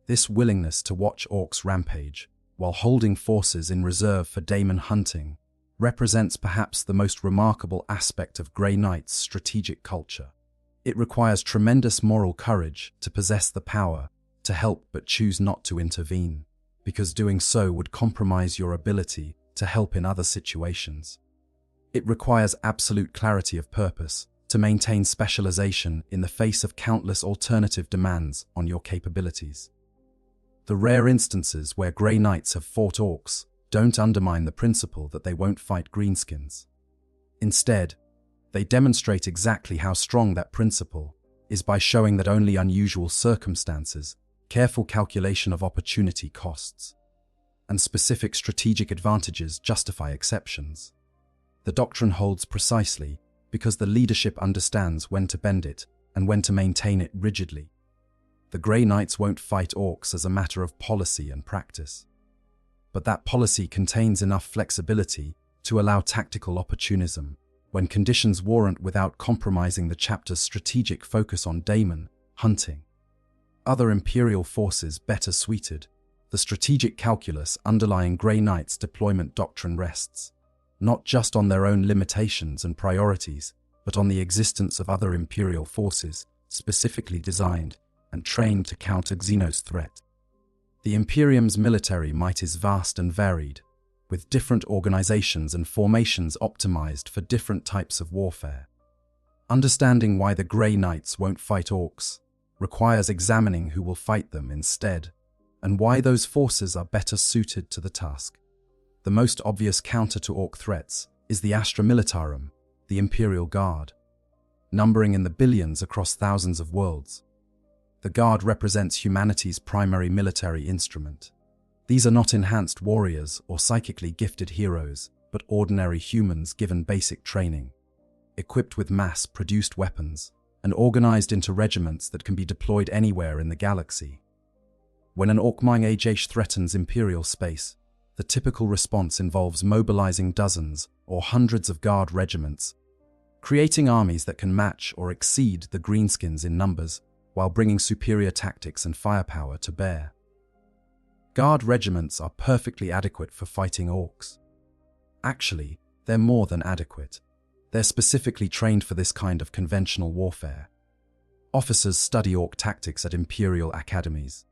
Speaker 1: this willingness to watch Orcs rampage while holding forces in reserve for daemon hunting, represents perhaps the most remarkable aspect of Grey Knight's strategic culture. It requires tremendous moral courage to possess the power to help but choose not to intervene, because doing so would compromise your ability to help in other situations. It requires absolute clarity of purpose to maintain specialization in the face of countless alternative demands on your capabilities. The rare instances where Grey Knights have fought Orcs don't undermine the principle that they won't fight greenskins. Instead, they demonstrate exactly how strong that principle is by showing that only unusual circumstances careful calculation of opportunity costs, and specific strategic advantages justify exceptions. The doctrine holds precisely because the leadership understands when to bend it and when to maintain it rigidly. The Grey Knights won't fight Orks as a matter of policy and practice, but that policy contains enough flexibility to allow tactical opportunism when conditions warrant without compromising the chapter's strategic focus on daemon hunting. Other Imperial forces better suited, the strategic calculus underlying Grey Knights' deployment doctrine rests, not just on their own limitations and priorities, but on the existence of other Imperial forces specifically designed and trained to counter Xenos' threat. The Imperium's military might is vast and varied, with different organizations and formations optimized for different types of warfare. Understanding why the Grey Knights won't fight Orks requires examining who will fight them instead, and why those forces are better suited to the task. The most obvious counter to Ork threats is the Astra Militarum, the Imperial Guard, numbering in the billions across thousands of worlds. The Guard represents humanity's primary military instrument. These are not enhanced warriors or psychically gifted heroes, but ordinary humans given basic training, equipped with mass-produced weapons, and organized into regiments that can be deployed anywhere in the galaxy. When an Orkmine Age threatens Imperial space, the typical response involves mobilizing dozens or hundreds of Guard regiments, creating armies that can match or exceed the Greenskins in numbers, while bringing superior tactics and firepower to bear. Guard regiments are perfectly adequate for fighting Orks. Actually, they're more than adequate. They're specifically trained for this kind of conventional warfare. Officers study Ork tactics at Imperial academies.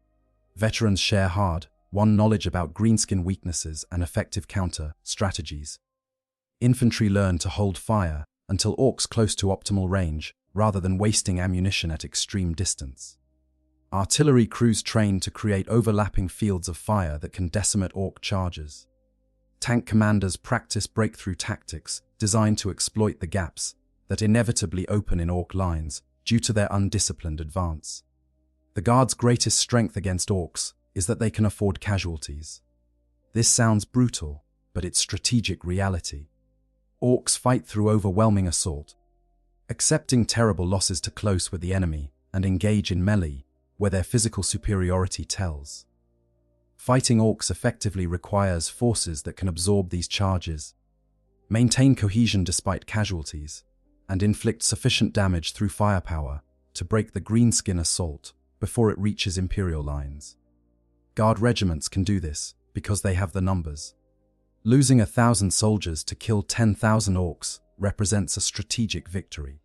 Speaker 1: Veterans share hard-won knowledge about Greenskin weaknesses and effective counter strategies. Infantry learn to hold fire until Orks close to optimal range, rather than wasting ammunition at extreme distance. Artillery crews train to create overlapping fields of fire that can decimate Ork chargers. Tank commanders practice breakthrough tactics designed to exploit the gaps that inevitably open in Ork lines due to their undisciplined advance. The Guard's greatest strength against Orks is that they can afford casualties. This sounds brutal, but it's strategic reality. Orks fight through overwhelming assault, accepting terrible losses to close with the enemy, and engage in melee, where their physical superiority tells. Fighting Orks effectively requires forces that can absorb these charges, maintain cohesion despite casualties, and inflict sufficient damage through firepower to break the Greenskin assault before it reaches Imperial lines. Guard regiments can do this because they have the numbers. Losing 1,000 soldiers to kill 10,000 Orks represents a strategic victory.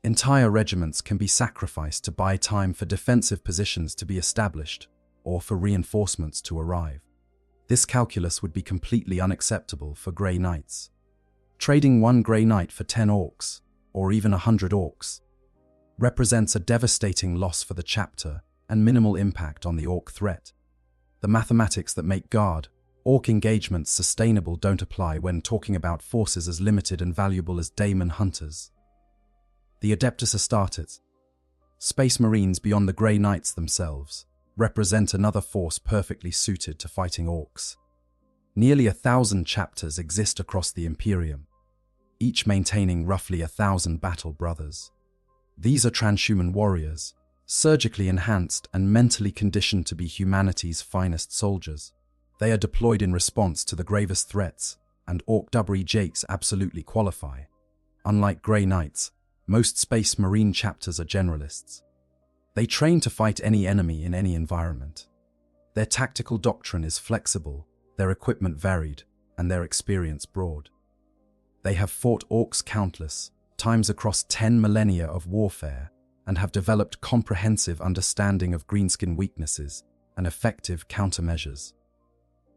Speaker 1: Entire regiments can be sacrificed to buy time for defensive positions to be established or for reinforcements to arrive. This calculus would be completely unacceptable for Grey Knights. Trading one Grey Knight for 10 Orks, or even 100 Orks, represents a devastating loss for the chapter and minimal impact on the Ork threat. The mathematics that make Guard Ork engagements sustainable don't apply when talking about forces as limited and valuable as daemon hunters. The Adeptus Astartes, Space Marines beyond the Grey Knights themselves, represent another force perfectly suited to fighting Orks. Nearly 1,000 chapters exist across the Imperium, each maintaining roughly 1,000 battle brothers. These are transhuman warriors, surgically enhanced and mentally conditioned to be humanity's finest soldiers. They are deployed in response to the gravest threats, and Ork WH40Ks absolutely qualify. Unlike Grey Knights, most Space Marine chapters are generalists. They train to fight any enemy in any environment. Their tactical doctrine is flexible, their equipment varied, and their experience broad. They have fought Orks countless times across 10 millennia of warfare and have developed comprehensive understanding of Greenskin weaknesses and effective countermeasures.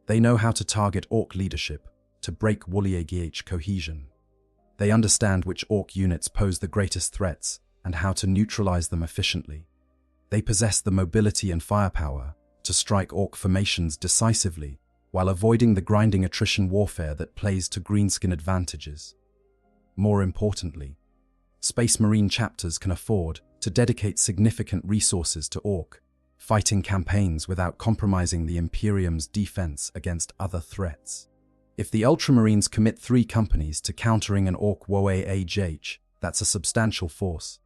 Speaker 1: They know how to target Ork leadership to break WH40K cohesion. They understand which Ork units pose the greatest threats and how to neutralize them efficiently. They possess the mobility and firepower to strike Ork formations decisively while avoiding the grinding attrition warfare that plays to Greenskin advantages. More importantly, Space Marine chapters can afford to dedicate significant resources to Ork fighting campaigns without compromising the Imperium's defense against other threats. If the Ultramarines commit 3 companies to countering an Ork WH40K, that's a substantial force.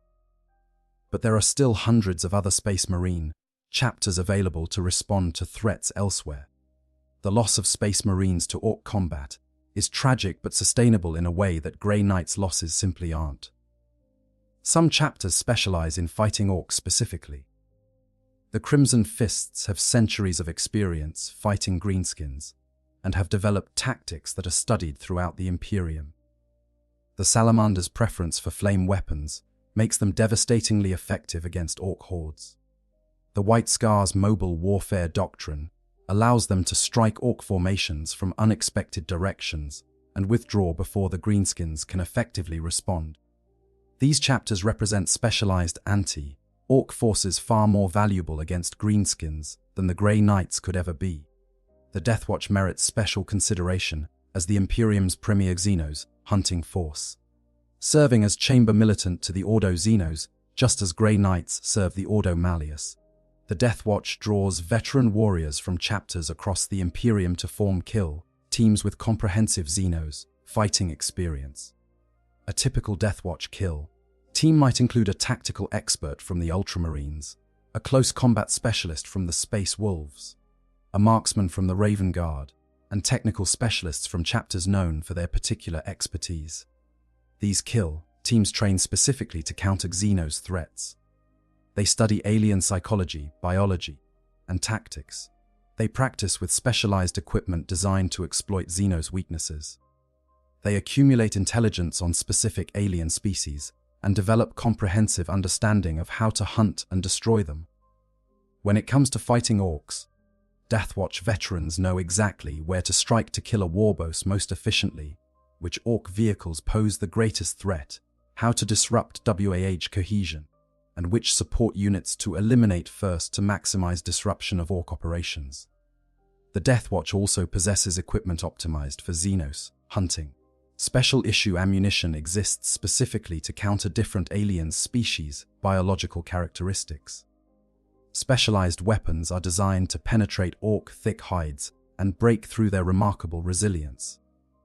Speaker 1: But there are still hundreds of other Space Marine chapters available to respond to threats elsewhere. The loss of Space Marines to Ork combat is tragic but sustainable in a way that Grey Knight's losses simply aren't. Some chapters specialize in fighting Orks specifically. The Crimson Fists have centuries of experience fighting greenskins and have developed tactics that are studied throughout the Imperium. The Salamander's preference for flame weapons makes them devastatingly effective against Ork hordes. The White Scar's mobile warfare doctrine allows them to strike Ork formations from unexpected directions and withdraw before the greenskins can effectively respond. These chapters represent specialized anti-Ork forces far more valuable against greenskins than the Grey Knights could ever be. The Deathwatch merits special consideration as the Imperium's premier Xenos hunting force, serving as chamber militant to the Ordo Xenos, just as Grey Knights serve the Ordo Malleus. The Deathwatch draws veteran warriors from chapters across the Imperium to form kill teams with comprehensive Xenos fighting experience. A typical Deathwatch kill team might include a tactical expert from the Ultramarines, a close combat specialist from the Space Wolves, a marksman from the Raven Guard, and technical specialists from chapters known for their particular expertise. These kill teams train specifically to counter Xenos threats. They study alien psychology, biology, and tactics. They practice with specialized equipment designed to exploit Xenos weaknesses. They accumulate intelligence on specific alien species and develop comprehensive understanding of how to hunt and destroy them. When it comes to fighting Orks, Deathwatch veterans know exactly where to strike to kill a warboss most efficiently, which Ork vehicles pose the greatest threat, how to disrupt WAH cohesion, and which support units to eliminate first to maximize disruption of Ork operations. The Deathwatch also possesses equipment optimized for Xenos hunting. Special issue ammunition exists specifically to counter different alien species' biological characteristics. Specialized weapons are designed to penetrate Ork thick hides and break through their remarkable resilience.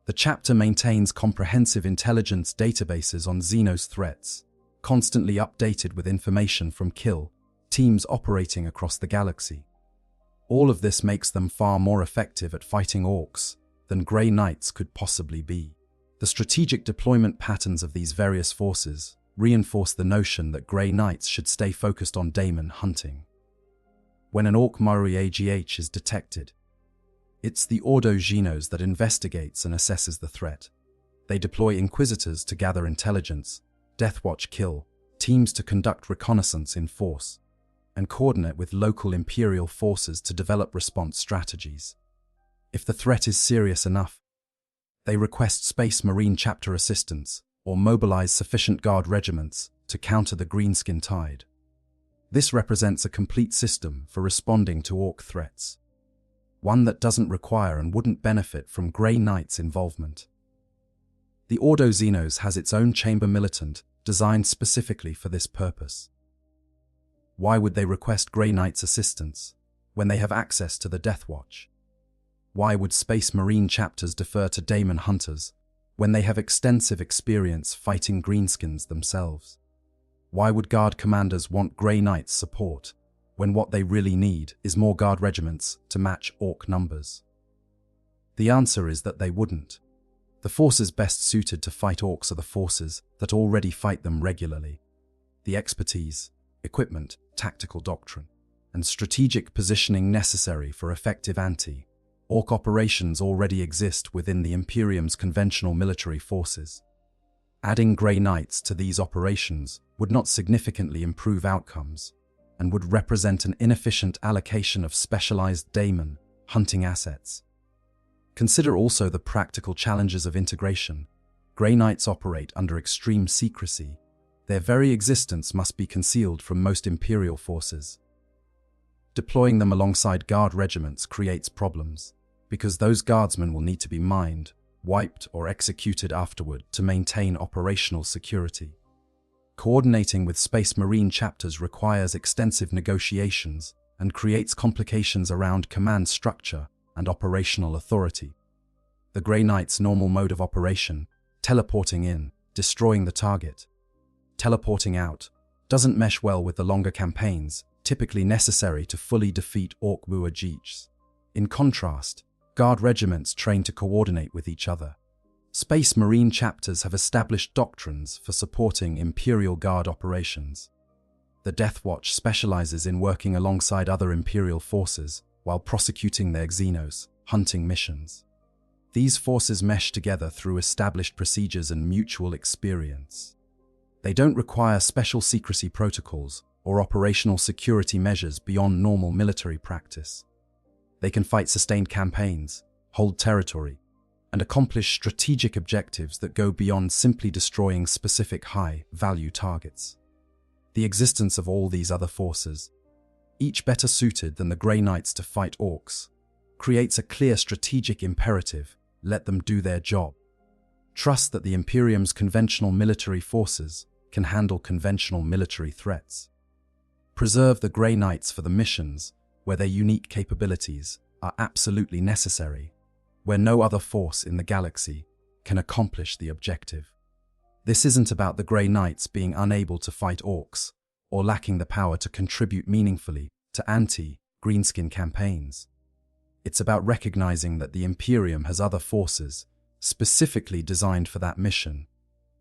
Speaker 1: The chapter maintains comprehensive intelligence databases on Xenos threats, constantly updated with information from kill teams operating across the galaxy. All of this makes them far more effective at fighting Orks than Grey Knights could possibly be. The strategic deployment patterns of these various forces reinforce the notion that Grey Knights should stay focused on daemon hunting. When an Ork WH40K is detected, it's the Ordo Xenos that investigates and assesses the threat. They deploy Inquisitors to gather intelligence, Deathwatch kill teams to conduct reconnaissance in force, and coordinate with local Imperial forces to develop response strategies. If the threat is serious enough, they request Space Marine chapter assistance or mobilize sufficient guard regiments to counter the greenskin tide. This represents a complete system for responding to Ork threats, one that doesn't require and wouldn't benefit from Grey Knight's involvement. The Ordo Xenos has its own chamber militant designed specifically for this purpose. Why would they request Grey Knight's assistance when they have access to the Deathwatch? Why would Space Marine chapters defer to daemon hunters when they have extensive experience fighting greenskins themselves? Why would Guard commanders want Grey Knight's support when what they really need is more Guard regiments to match Ork numbers? The answer is that they wouldn't. The forces best suited to fight Orks are the forces that already fight them regularly. The expertise, equipment, tactical doctrine, and strategic positioning necessary for effective anti-Ork operations already exist within the Imperium's conventional military forces. Adding Grey Knights to these operations would not significantly improve outcomes and would represent an inefficient allocation of specialized daemon hunting assets. Consider also the practical challenges of integration. Grey Knights operate under extreme secrecy. Their very existence must be concealed from most Imperial forces. Deploying them alongside Guard regiments creates problems, because those Guardsmen will need to be mined, wiped, or executed afterward to maintain operational security. Coordinating with Space Marine chapters requires extensive negotiations and creates complications around command structure and operational authority. The Grey Knight's normal mode of operation, teleporting in, destroying the target, teleporting out, doesn't mesh well with the longer campaigns typically necessary to fully defeat Ork WH40Ks. In contrast, Guard regiments train to coordinate with each other. Space Marine chapters have established doctrines for supporting Imperial Guard operations. The Death Watch specializes in working alongside other Imperial forces while prosecuting their Xenos hunting missions. These forces mesh together through established procedures and mutual experience. They don't require special secrecy protocols or operational security measures beyond normal military practice. They can fight sustained campaigns, hold territory, and accomplish strategic objectives that go beyond simply destroying specific high-value targets. The existence of all these other forces, each better suited than the Grey Knights to fight Orks, creates a clear strategic imperative: let them do their job. Trust that the Imperium's conventional military forces can handle conventional military threats. Preserve the Grey Knights for the missions where their unique capabilities are absolutely necessary, where no other force in the galaxy can accomplish the objective. This isn't about the Grey Knights being unable to fight Orks or lacking the power to contribute meaningfully to anti-greenskin campaigns. It's about recognizing that the Imperium has other forces specifically designed for that mission,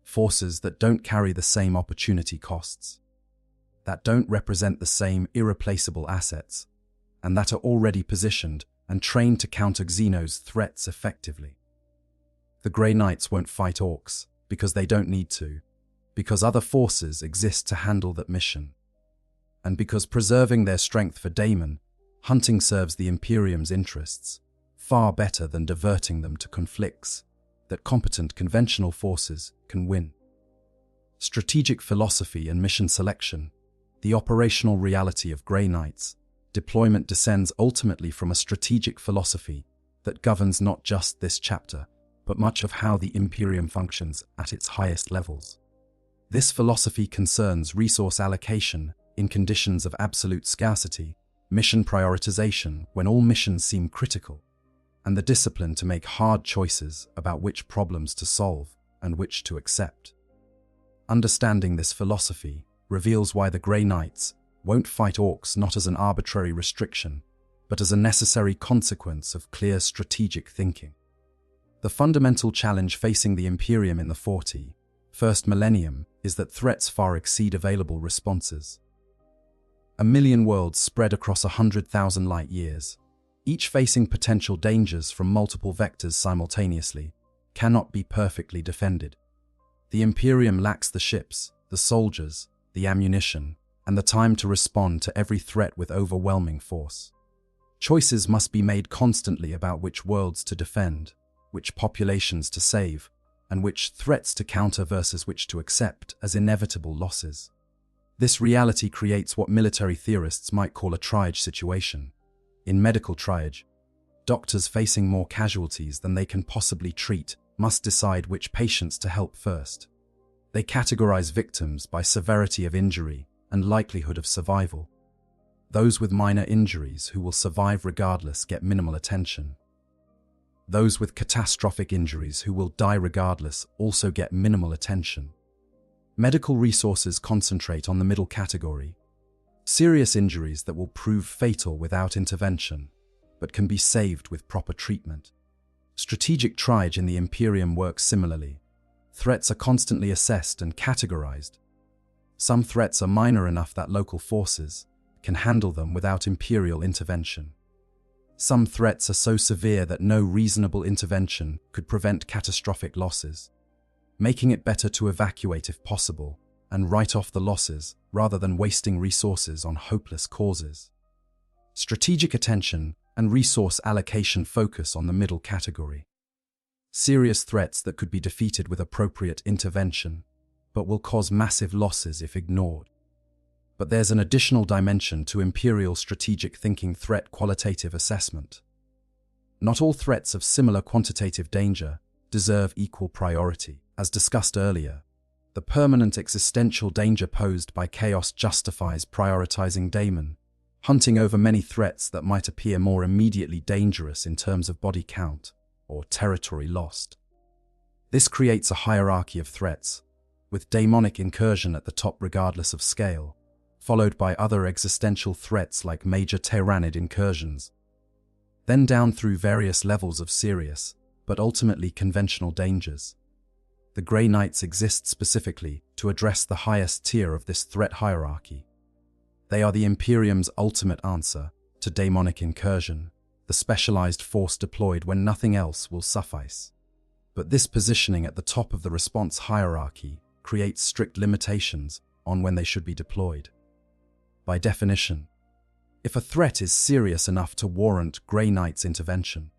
Speaker 1: forces that don't carry the same opportunity costs, that don't represent the same irreplaceable assets, and that are already positioned and trained to counter Xenos threats effectively. The Grey Knights won't fight Orks because they don't need to, because other forces exist to handle that mission, and because preserving their strength for Daemon, hunting serves the Imperium's interests far better than diverting them to conflicts that competent conventional forces can win. Strategic philosophy and mission selection, the operational reality of Grey Knights, deployment descends ultimately from a strategic philosophy that governs not just this chapter, but much of how the Imperium functions at its highest levels. This philosophy concerns resource allocation in conditions of absolute scarcity, mission prioritization when all missions seem critical, and the discipline to make hard choices about which problems to solve and which to accept. Understanding this philosophy reveals why the Grey Knights won't fight Orks not as an arbitrary restriction, but as a necessary consequence of clear strategic thinking. The fundamental challenge facing the Imperium in the 41st Millennium is that threats far exceed available responses. 1,000,000 worlds spread across 100,000 light years, each facing potential dangers from multiple vectors simultaneously, cannot be perfectly defended. The Imperium lacks the ships, the soldiers, the ammunition, and the time to respond to every threat with overwhelming force. Choices must be made constantly about which worlds to defend, which populations to save, and which threats to counter versus which to accept as inevitable losses. This reality creates what military theorists might call a triage situation. In medical triage, doctors facing more casualties than they can possibly treat must decide which patients to help first. They categorize victims by severity of injury and likelihood of survival. Those with minor injuries who will survive regardless get minimal attention. Those with catastrophic injuries who will die regardless also get minimal attention. Medical resources concentrate on the middle category, serious injuries that will prove fatal without intervention, but can be saved with proper treatment. Strategic triage in the Imperium works similarly. Threats are constantly assessed and categorized. Some threats are minor enough that local forces can handle them without Imperial intervention. Some threats are so severe that no reasonable intervention could prevent catastrophic losses, making it better to evacuate if possible and write off the losses rather than wasting resources on hopeless causes. Strategic attention and resource allocation focus on the middle category. Serious threats that could be defeated with appropriate intervention, but will cause massive losses if ignored. But there's an additional dimension to Imperial strategic thinking: threat qualitative assessment. Not all threats of similar quantitative danger deserve equal priority. As discussed earlier, the permanent existential danger posed by chaos justifies prioritizing Daemon, hunting over many threats that might appear more immediately dangerous in terms of body count or territory lost. This creates a hierarchy of threats, with daemonic incursion at the top regardless of scale, followed by other existential threats like major tyrannid incursions, then down through various levels of serious, but ultimately conventional dangers. The Grey Knights exist specifically to address the highest tier of this threat hierarchy. They are the Imperium's ultimate answer to daemonic incursion, the specialized force deployed when nothing else will suffice. But this positioning at the top of the response hierarchy creates strict limitations on when they should be deployed. By definition, if a threat is serious enough to warrant Grey Knight's intervention,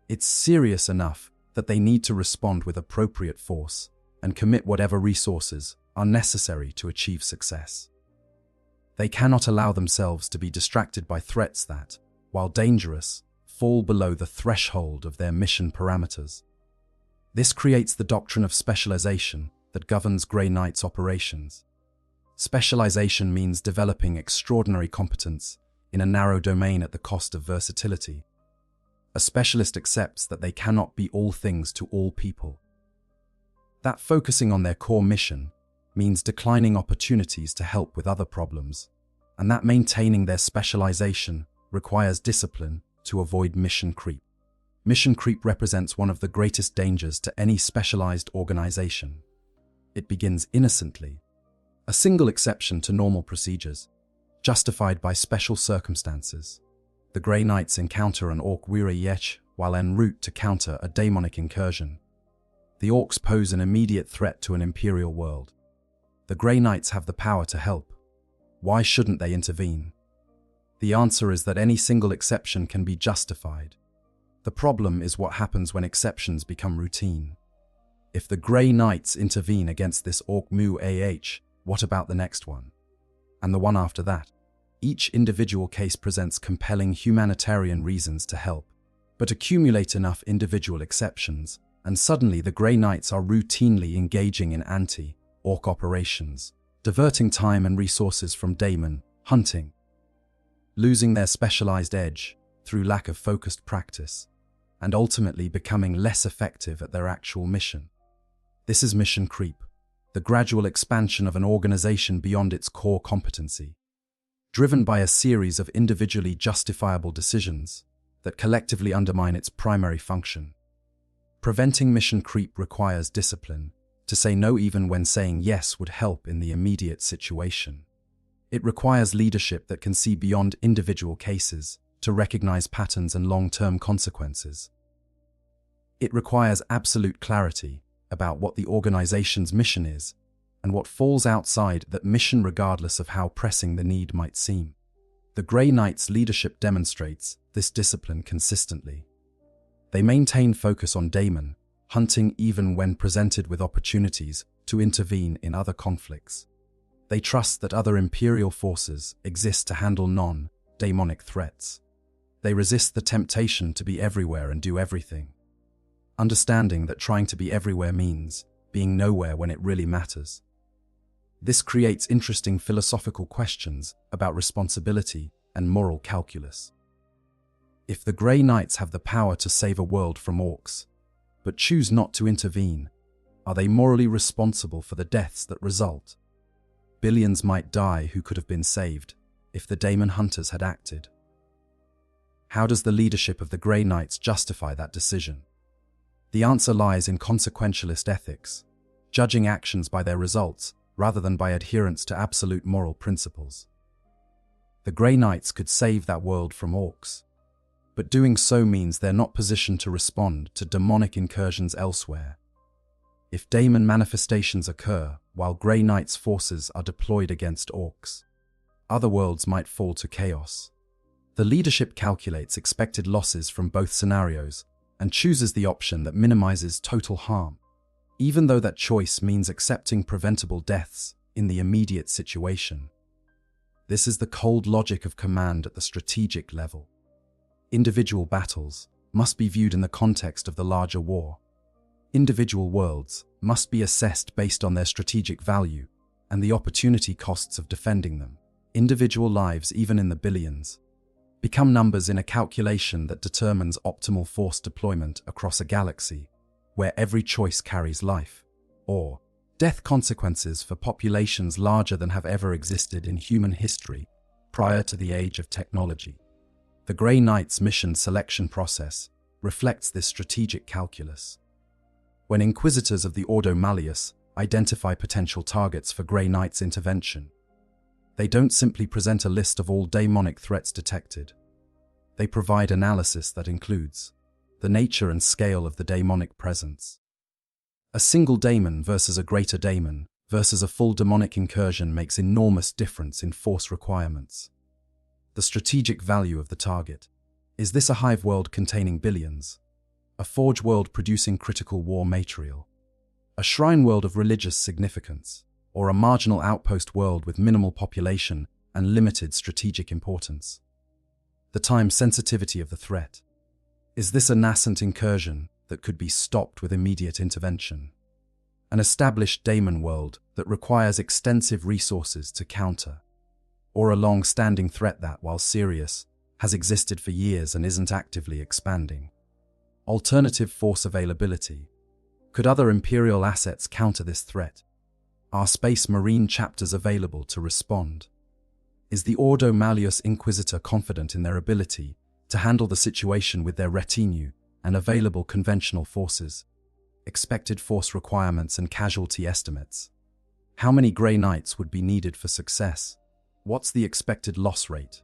Speaker 1: it's serious enough that they need to respond with appropriate force and commit whatever resources are necessary to achieve success. They cannot allow themselves to be distracted by threats that, while dangerous, fall below the threshold of their mission parameters. This creates the doctrine of specialization that governs Grey Knight's operations. Specialization means developing extraordinary competence in a narrow domain at the cost of versatility. A specialist accepts that they cannot be all things to all people. That focusing on their core mission means declining opportunities to help with other problems, and that maintaining their specialization requires discipline to avoid mission creep. Mission creep represents one of the greatest dangers to any specialized organization. It begins innocently, a single exception to normal procedures, justified by special circumstances. The Grey Knights encounter an Ork WH while en route to counter a daemonic incursion. The Orks pose an immediate threat to an Imperial world. The Grey Knights have the power to help. Why shouldn't they intervene? The answer is that any single exception can be justified. The problem is what happens when exceptions become routine. If the Grey Knights intervene against this Ork WH, what about the next one? And the one after that? Each individual case presents compelling humanitarian reasons to help, but accumulate enough individual exceptions, and suddenly the Grey Knights are routinely engaging in anti-Ork operations, diverting time and resources from daemon hunting, losing their specialized edge through lack of focused practice, and ultimately becoming less effective at their actual mission. This is mission creep, the gradual expansion of an organization beyond its core competency, driven by a series of individually justifiable decisions that collectively undermine its primary function. Preventing mission creep requires discipline. To say no even when saying yes would help in the immediate situation. It requires leadership that can see beyond individual cases to recognize patterns and long-term consequences. It requires absolute clarity about what the organization's mission is and what falls outside that mission regardless of how pressing the need might seem. The Grey Knights' leadership demonstrates this discipline consistently. They maintain focus on daemon hunting even when presented with opportunities to intervene in other conflicts. They trust that other Imperial forces exist to handle non-daemonic threats. They resist the temptation to be everywhere and do everything, understanding that trying to be everywhere means being nowhere when it really matters. This creates interesting philosophical questions about responsibility and moral calculus. If the Grey Knights have the power to save a world from Orks, but choose not to intervene, are they morally responsible for the deaths that result? Billions might die who could have been saved if the daemon hunters had acted. How does the leadership of the Grey Knights justify that decision? The answer lies in consequentialist ethics, judging actions by their results rather than by adherence to absolute moral principles. The Grey Knights could save that world from Orks, but doing so means they're not positioned to respond to demonic incursions elsewhere. If daemon manifestations occur while Grey Knights' forces are deployed against Orks, other worlds might fall to chaos. The leadership calculates expected losses from both scenarios and chooses the option that minimizes total harm, even though that choice means accepting preventable deaths in the immediate situation. This is the cold logic of command at the strategic level. Individual battles must be viewed in the context of the larger war. Individual worlds must be assessed based on their strategic value and the opportunity costs of defending them. individual lives, even in the billions, become numbers in a calculation that determines optimal force deployment across a galaxy where every choice carries life or death consequences for populations larger than have ever existed in human history prior to the age of technology. The Grey Knight's mission selection process reflects this strategic calculus. When Inquisitors of the Ordo Malleus identify potential targets for Grey Knight's intervention, they don't simply present a list of all daemonic threats detected. They provide analysis that includes the nature and scale of the daemonic presence. A single daemon versus a greater daemon versus a full demonic incursion makes enormous difference in force requirements. The strategic value of the target. Is this a hive world containing billions? A forge world producing critical war material? A shrine world of religious significance? Or a marginal outpost world with minimal population and limited strategic importance? The time sensitivity of the threat. Is this a nascent incursion that could be stopped with immediate intervention? An established daemon world that requires extensive resources to counter? Or a long-standing threat that, while serious, has existed for years and isn't actively expanding? Alternative force availability. Could other Imperial assets counter this threat? Are Space Marine chapters available to respond? Is the Ordo Malleus Inquisitor confident in their ability to handle the situation with their retinue and available conventional forces? Expected force requirements and casualty estimates. How many Grey Knights would be needed for success? What's the expected loss rate?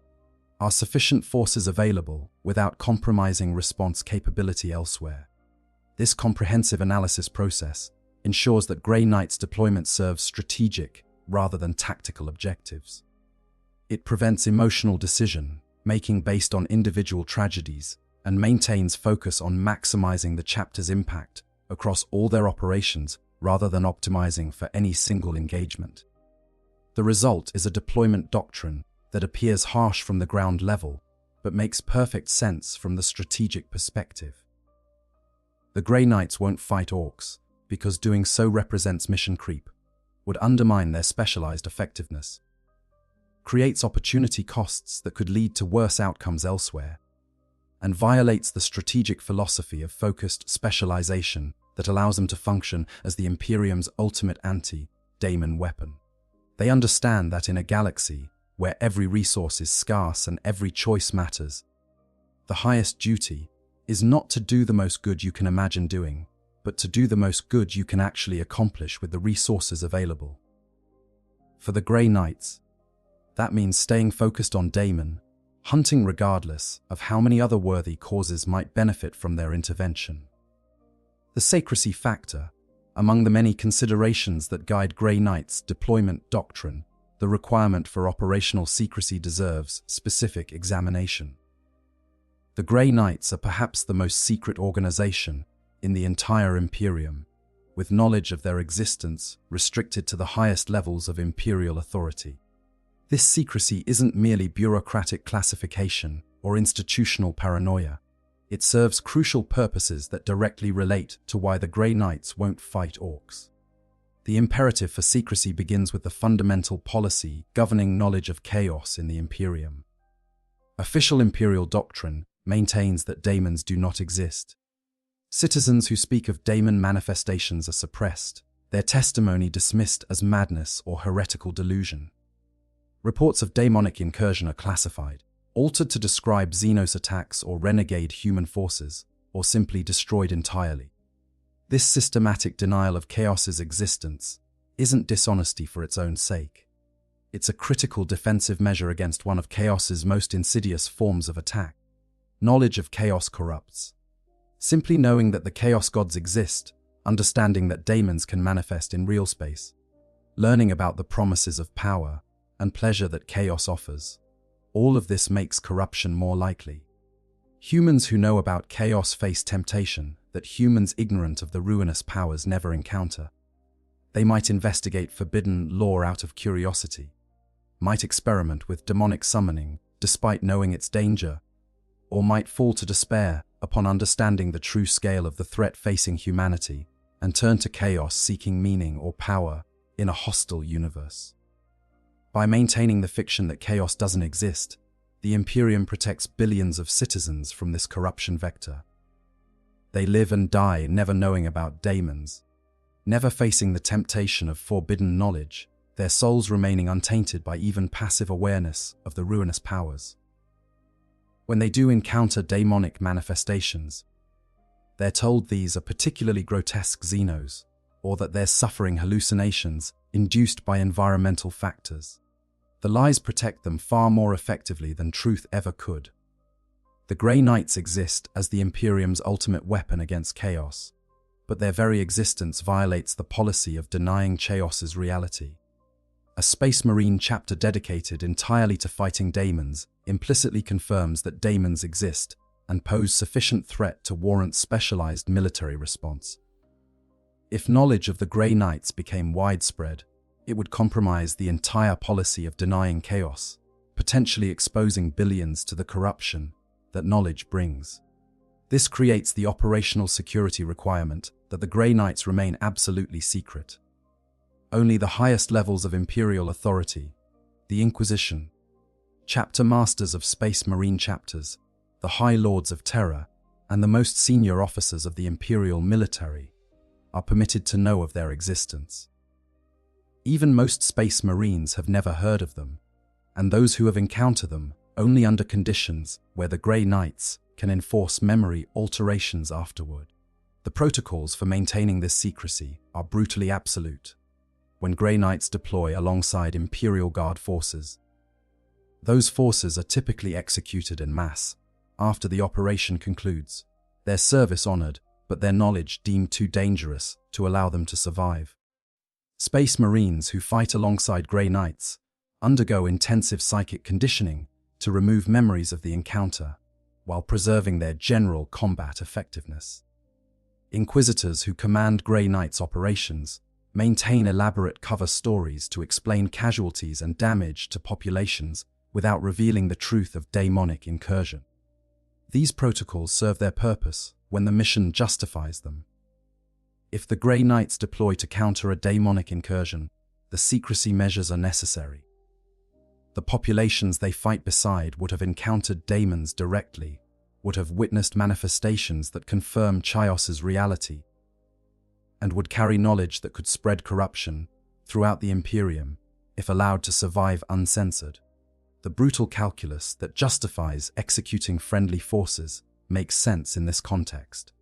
Speaker 1: Are sufficient forces available without compromising response capability elsewhere? This comprehensive analysis process ensures that Grey Knight's deployment serves strategic rather than tactical objectives. It prevents emotional decision-making based on individual tragedies and maintains focus on maximizing the chapter's impact across all their operations rather than optimizing for any single engagement. The result is a deployment doctrine that appears harsh from the ground level, but makes perfect sense from the strategic perspective. The Grey Knights won't fight Orks, because doing so represents mission creep, would undermine their specialized effectiveness, creates opportunity costs that could lead to worse outcomes elsewhere, and violates the strategic philosophy of focused specialization that allows them to function as the Imperium's ultimate anti-daemon weapon. They understand that in a galaxy where every resource is scarce and every choice matters, the highest duty is not to do the most good you can imagine doing, but to do the most good you can actually accomplish with the resources available. For the Grey Knights, that means staying focused on daemon, hunting regardless of how many other worthy causes might benefit from their intervention. The secrecy factor. Among the many considerations that guide Grey Knight's deployment doctrine, the requirement for operational secrecy deserves specific examination. The Grey Knights are perhaps the most secret organization in the entire Imperium, with knowledge of their existence restricted to the highest levels of Imperial authority. This secrecy isn't merely bureaucratic classification or institutional paranoia. It serves crucial purposes that directly relate to why the Grey Knights won't fight Orks. The imperative for secrecy begins with the fundamental policy governing knowledge of chaos in the Imperium. Official Imperial doctrine maintains that daemons do not exist. Citizens who speak of daemon manifestations are suppressed, their testimony dismissed as madness or heretical delusion. Reports of daemonic incursion are classified, altered to describe Xenos attacks or renegade human forces, or simply destroyed entirely. This systematic denial of chaos's existence isn't dishonesty for its own sake. It's a critical defensive measure against one of chaos's most insidious forms of attack. Knowledge of chaos corrupts. Simply knowing that the chaos gods exist, understanding that daemons can manifest in real space, learning about the promises of power and pleasure that chaos offers, all of this makes corruption more likely. Humans who know about chaos face temptation that humans ignorant of the ruinous powers never encounter. They might investigate forbidden lore out of curiosity, might experiment with demonic summoning despite knowing its danger, or might fall to despair upon understanding the true scale of the threat facing humanity and turn to chaos seeking meaning or power in a hostile universe. By maintaining the fiction that chaos doesn't exist, the Imperium protects billions of citizens from this corruption vector. They live and die never knowing about daemons, never facing the temptation of forbidden knowledge, their souls remaining untainted by even passive awareness of the ruinous powers. When they do encounter daemonic manifestations, they're told these are particularly grotesque xenos, or that they're suffering hallucinations induced by environmental factors. The lies protect them far more effectively than truth ever could. The Grey Knights exist as the Imperium's ultimate weapon against chaos, but their very existence violates the policy of denying chaos's reality. A Space Marine chapter dedicated entirely to fighting daemons implicitly confirms that daemons exist and pose sufficient threat to warrant specialized military response. If knowledge of the Grey Knights became widespread, it would compromise the entire policy of denying chaos, potentially exposing billions to the corruption that knowledge brings. This creates the operational security requirement that the Grey Knights remain absolutely secret. Only the highest levels of Imperial authority, the Inquisition, chapter masters of Space Marine chapters, the High Lords of Terror, and the most senior officers of the Imperial military, are permitted to know of their existence. Even most Space Marines have never heard of them, and those who have encountered them only under conditions where the Grey Knights can enforce memory alterations afterward. The protocols for maintaining this secrecy are brutally absolute. When Grey Knights deploy alongside Imperial Guard forces, those forces are typically executed en masse after the operation concludes, their service honored, but their knowledge deemed too dangerous to allow them to survive. Space Marines who fight alongside Grey Knights undergo intensive psychic conditioning to remove memories of the encounter while preserving their general combat effectiveness. Inquisitors who command Grey Knights operations maintain elaborate cover stories to explain casualties and damage to populations without revealing the truth of daemonic incursion. These protocols serve their purpose when the mission justifies them. If the Grey Knights deploy to counter a daemonic incursion, the secrecy measures are necessary. The populations they fight beside would have encountered daemons directly, would have witnessed manifestations that confirm Chios's reality, and would carry knowledge that could spread corruption throughout the Imperium if allowed to survive uncensored. The brutal calculus that justifies executing friendly forces makes sense in this context.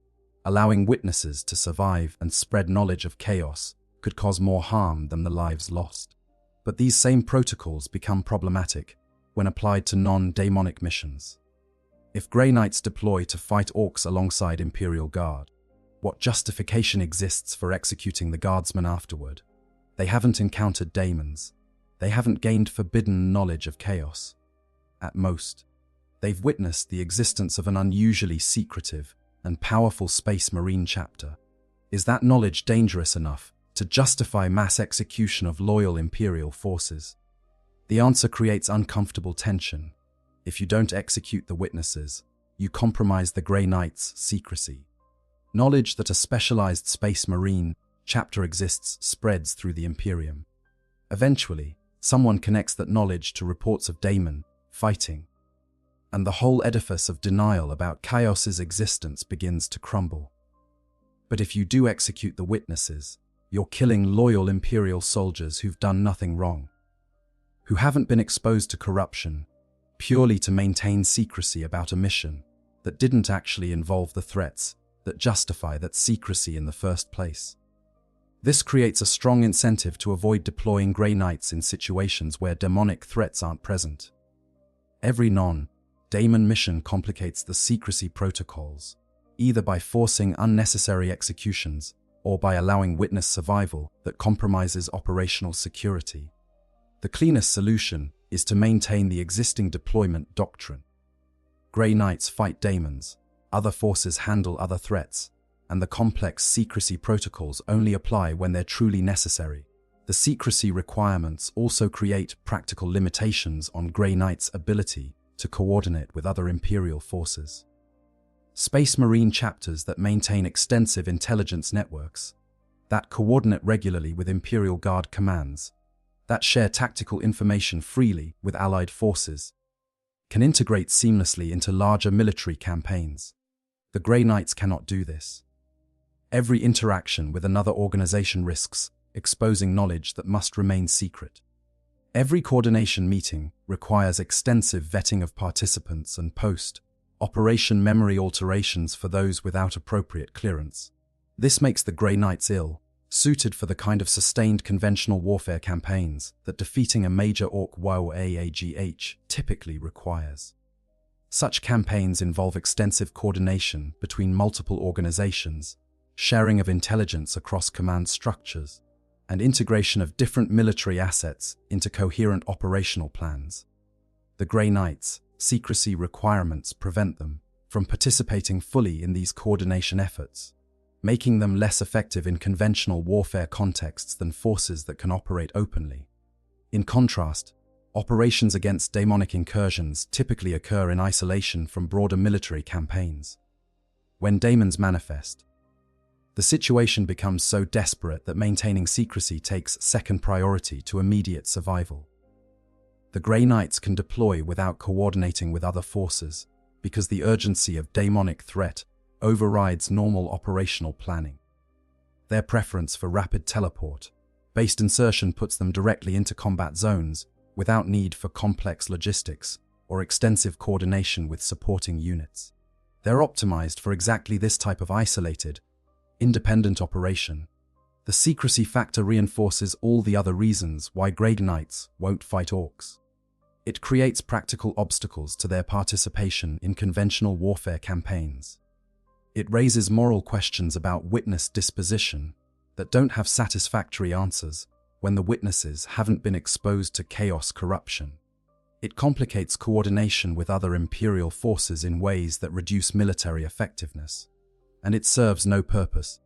Speaker 1: Allowing witnesses to survive and spread knowledge of chaos could cause more harm than the lives lost. But these same protocols become problematic when applied to non-daemonic missions. If Grey Knights deploy to fight Orks alongside Imperial Guard, what justification exists for executing the guardsmen afterward? They haven't encountered daemons. They haven't gained forbidden knowledge of chaos. At most, they've witnessed the existence of an unusually secretive and powerful Space Marine chapter. Is that knowledge dangerous enough to justify mass execution of loyal Imperial forces? The answer creates uncomfortable tension. If you don't execute the witnesses, you compromise the Grey Knights' secrecy. Knowledge that a specialized Space Marine chapter exists spreads through the Imperium. Eventually, someone connects that knowledge to reports of daemon fighting, and the whole edifice of denial about Chaos's existence begins to crumble. But if you do execute the witnesses, you're killing loyal Imperial soldiers who've done nothing wrong, who haven't been exposed to corruption purely to maintain secrecy about a mission that didn't actually involve the threats that justify that secrecy in the first place. This creates a strong incentive to avoid deploying Grey Knights in situations where demonic threats aren't present. Every non-daemon mission complicates the secrecy protocols, either by forcing unnecessary executions or by allowing witness survival that compromises operational security. The cleanest solution is to maintain the existing deployment doctrine. Grey Knights fight daemons, other forces handle other threats, and the complex secrecy protocols only apply when they're truly necessary. The secrecy requirements also create practical limitations on Grey Knights' ability to coordinate with other Imperial forces. Space Marine chapters that maintain extensive intelligence networks, that coordinate regularly with Imperial Guard commands, that share tactical information freely with allied forces, can integrate seamlessly into larger military campaigns. The Grey Knights cannot do this. Every interaction with another organization risks exposing knowledge that must remain secret. Every coordination meeting requires extensive vetting of participants and post-operation memory alterations for those without appropriate clearance. This makes the Grey Knights ill-suited for the kind of sustained conventional warfare campaigns that defeating a major Ork WH typically requires. Such campaigns involve extensive coordination between multiple organizations, sharing of intelligence across command structures, and integration of different military assets into coherent operational plans. The Grey Knights' secrecy requirements prevent them from participating fully in these coordination efforts, making them less effective in conventional warfare contexts than forces that can operate openly. In contrast, operations against demonic incursions typically occur in isolation from broader military campaigns. When daemons manifest, the situation becomes so desperate that maintaining secrecy takes second priority to immediate survival. The Grey Knights can deploy without coordinating with other forces because the urgency of demonic threat overrides normal operational planning. Their preference for rapid teleport-based insertion puts them directly into combat zones without need for complex logistics or extensive coordination with supporting units. They're optimized for exactly this type of isolated, independent operation. The secrecy factor reinforces all the other reasons why Grey Knights won't fight Orks. It creates practical obstacles to their participation in conventional warfare campaigns. It raises moral questions about witness disposition that don't have satisfactory answers when the witnesses haven't been exposed to chaos corruption. It complicates coordination with other Imperial forces in ways that reduce military effectiveness. And it serves no purpose,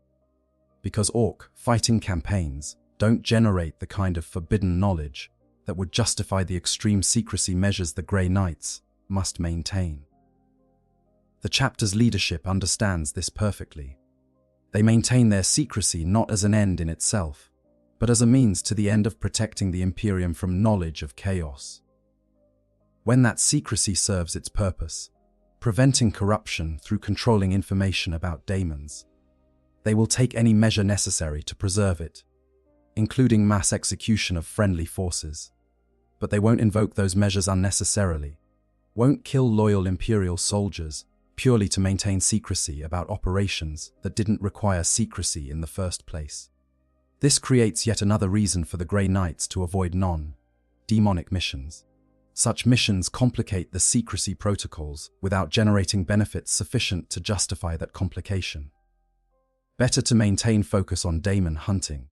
Speaker 1: because Ork fighting campaigns don't generate the kind of forbidden knowledge that would justify the extreme secrecy measures the Grey Knights must maintain. The chapter's leadership understands this perfectly. They maintain their secrecy not as an end in itself, but as a means to the end of protecting the Imperium from knowledge of chaos. When that secrecy serves its purpose, preventing corruption through controlling information about daemons, they will take any measure necessary to preserve it, including mass execution of friendly forces. But they won't invoke those measures unnecessarily, won't kill loyal Imperial soldiers purely to maintain secrecy about operations that didn't require secrecy in the first place. This creates yet another reason for the Grey Knights to avoid non-demonic missions. Such missions complicate the secrecy protocols without generating benefits sufficient to justify that complication. Better to maintain focus on daemon hunting,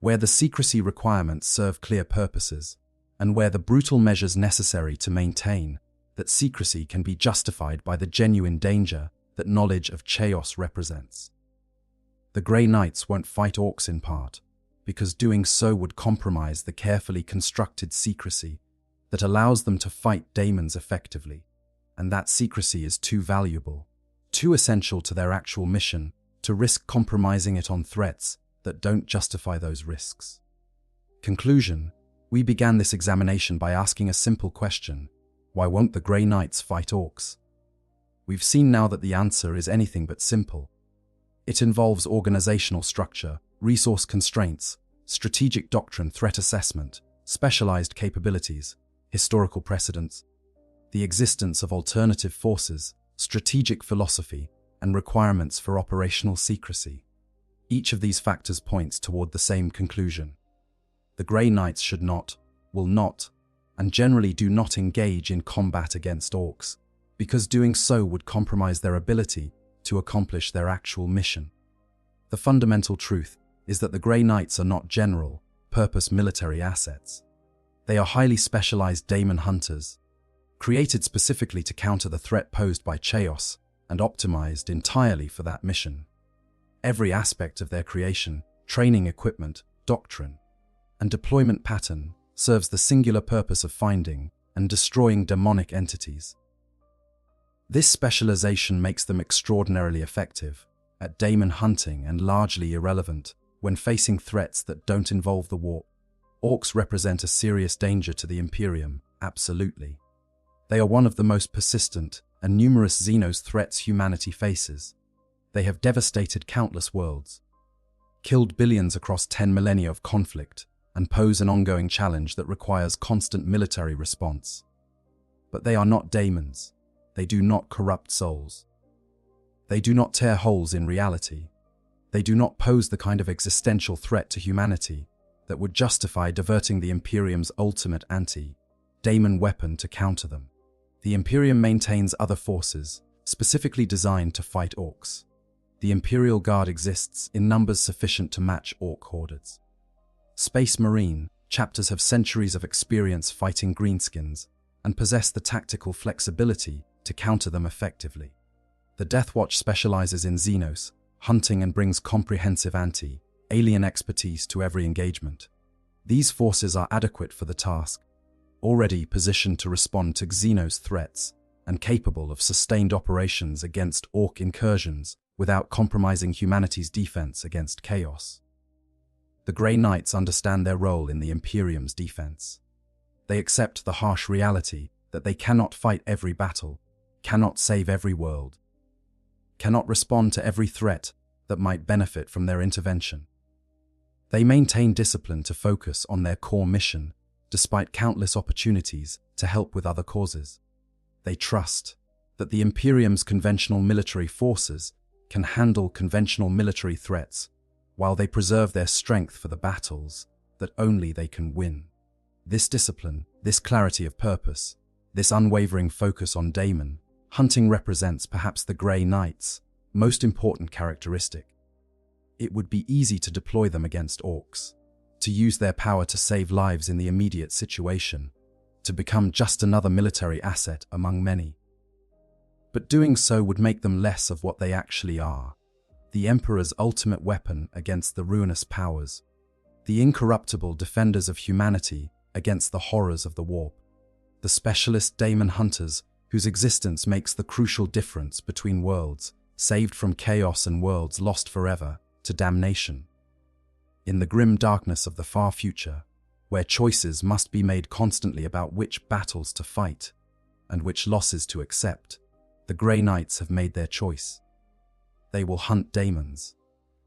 Speaker 1: where the secrecy requirements serve clear purposes, and where the brutal measures necessary to maintain that secrecy can be justified by the genuine danger that knowledge of chaos represents. The Grey Knights won't fight Orks in part because doing so would compromise the carefully constructed secrecy that allows them to fight daemons effectively, and that secrecy is too valuable, too essential to their actual mission, to risk compromising it on threats that don't justify those risks. Conclusion: we began this examination by asking a simple question: why won't the Grey Knights fight Orks? We've seen now that the answer is anything but simple. It involves organizational structure, resource constraints, strategic doctrine, threat assessment, specialized capabilities, historical precedents, the existence of alternative forces, strategic philosophy, and requirements for operational secrecy. Each of these factors points toward the same conclusion. The Grey Knights should not, will not, and generally do not engage in combat against Orks, because doing so would compromise their ability to accomplish their actual mission. The fundamental truth is that the Grey Knights are not general-purpose military assets. They are highly specialized daemon hunters, created specifically to counter the threat posed by chaos and optimized entirely for that mission. Every aspect of their creation, training equipment, doctrine, and deployment pattern serves the singular purpose of finding and destroying demonic entities. This specialization makes them extraordinarily effective at daemon hunting and largely irrelevant when facing threats that don't involve the warp Orks represent a serious danger to the Imperium, absolutely. They are one of the most persistent and numerous Xenos threats humanity faces. They have devastated countless worlds, killed billions across 10 millennia of conflict, and pose an ongoing challenge that requires constant military response. But they are not daemons. They do not corrupt souls. They do not tear holes in reality. They do not pose the kind of existential threat to humanity that would justify diverting the Imperium's ultimate anti-daemon weapon to counter them. The Imperium maintains other forces, specifically designed to fight Orks. The Imperial Guard exists in numbers sufficient to match Ork hordes. Space Marine chapters have centuries of experience fighting greenskins and possess the tactical flexibility to counter them effectively. The Death Watch specializes in Xenos hunting and brings comprehensive anti-alien expertise to every engagement. These forces are adequate for the task, already positioned to respond to Xenos threats and capable of sustained operations against Ork incursions without compromising humanity's defense against chaos. The Grey Knights understand their role in the Imperium's defense. They accept the harsh reality that they cannot fight every battle, cannot save every world, cannot respond to every threat that might benefit from their intervention. They maintain discipline to focus on their core mission, despite countless opportunities to help with other causes. They trust that the Imperium's conventional military forces can handle conventional military threats, while they preserve their strength for the battles that only they can win. This discipline, this clarity of purpose, this unwavering focus on daemon hunting represents perhaps the Grey Knights' most important characteristic. It would be easy to deploy them against Orks, to use their power to save lives in the immediate situation, to become just another military asset among many. But doing so would make them less of what they actually are: the Emperor's ultimate weapon against the ruinous powers, the incorruptible defenders of humanity against the horrors of the warp, the specialist daemon hunters whose existence makes the crucial difference between worlds saved from chaos and worlds lost forever to damnation. In the grim darkness of the far future, where choices must be made constantly about which battles to fight and which losses to accept, the Grey Knights have made their choice. They will hunt daemons.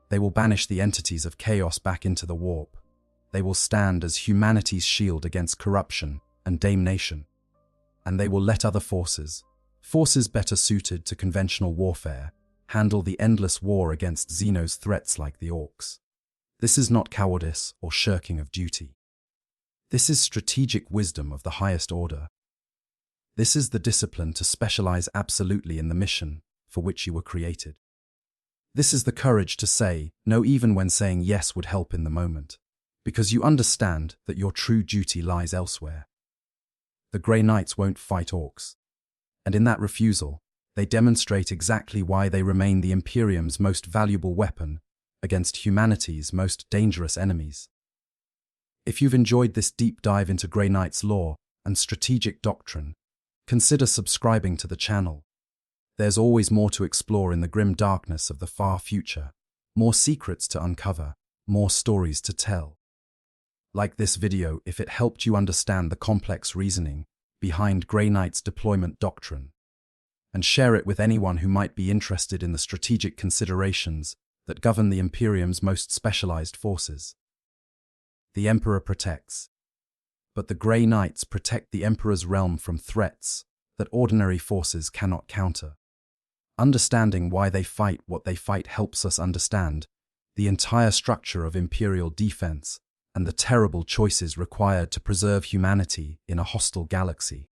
Speaker 1: They will banish the entities of chaos back into the warp. They will stand as humanity's shield against corruption and damnation. And they will let other forces better suited to conventional warfare, handle the endless war against Xenos threats like the Orks. This is not cowardice or shirking of duty. This is strategic wisdom of the highest order. This is the discipline to specialize absolutely in the mission for which you were created. This is the courage to say no even when saying yes would help in the moment, because you understand that your true duty lies elsewhere. The Grey Knights won't fight Orks, and in that refusal, they demonstrate exactly why they remain the Imperium's most valuable weapon against humanity's most dangerous enemies. If you've enjoyed this deep dive into Grey Knight's lore and strategic doctrine, consider subscribing to the channel. There's always more to explore in the grim darkness of the far future, more secrets to uncover, more stories to tell. Like this video if it helped you understand the complex reasoning behind Grey Knight's deployment doctrine, and share it with anyone who might be interested in the strategic considerations that govern the Imperium's most specialized forces. The Emperor protects, but the Grey Knights protect the Emperor's realm from threats that ordinary forces cannot counter. Understanding why they fight what they fight helps us understand the entire structure of Imperial defense and the terrible choices required to preserve humanity in a hostile galaxy.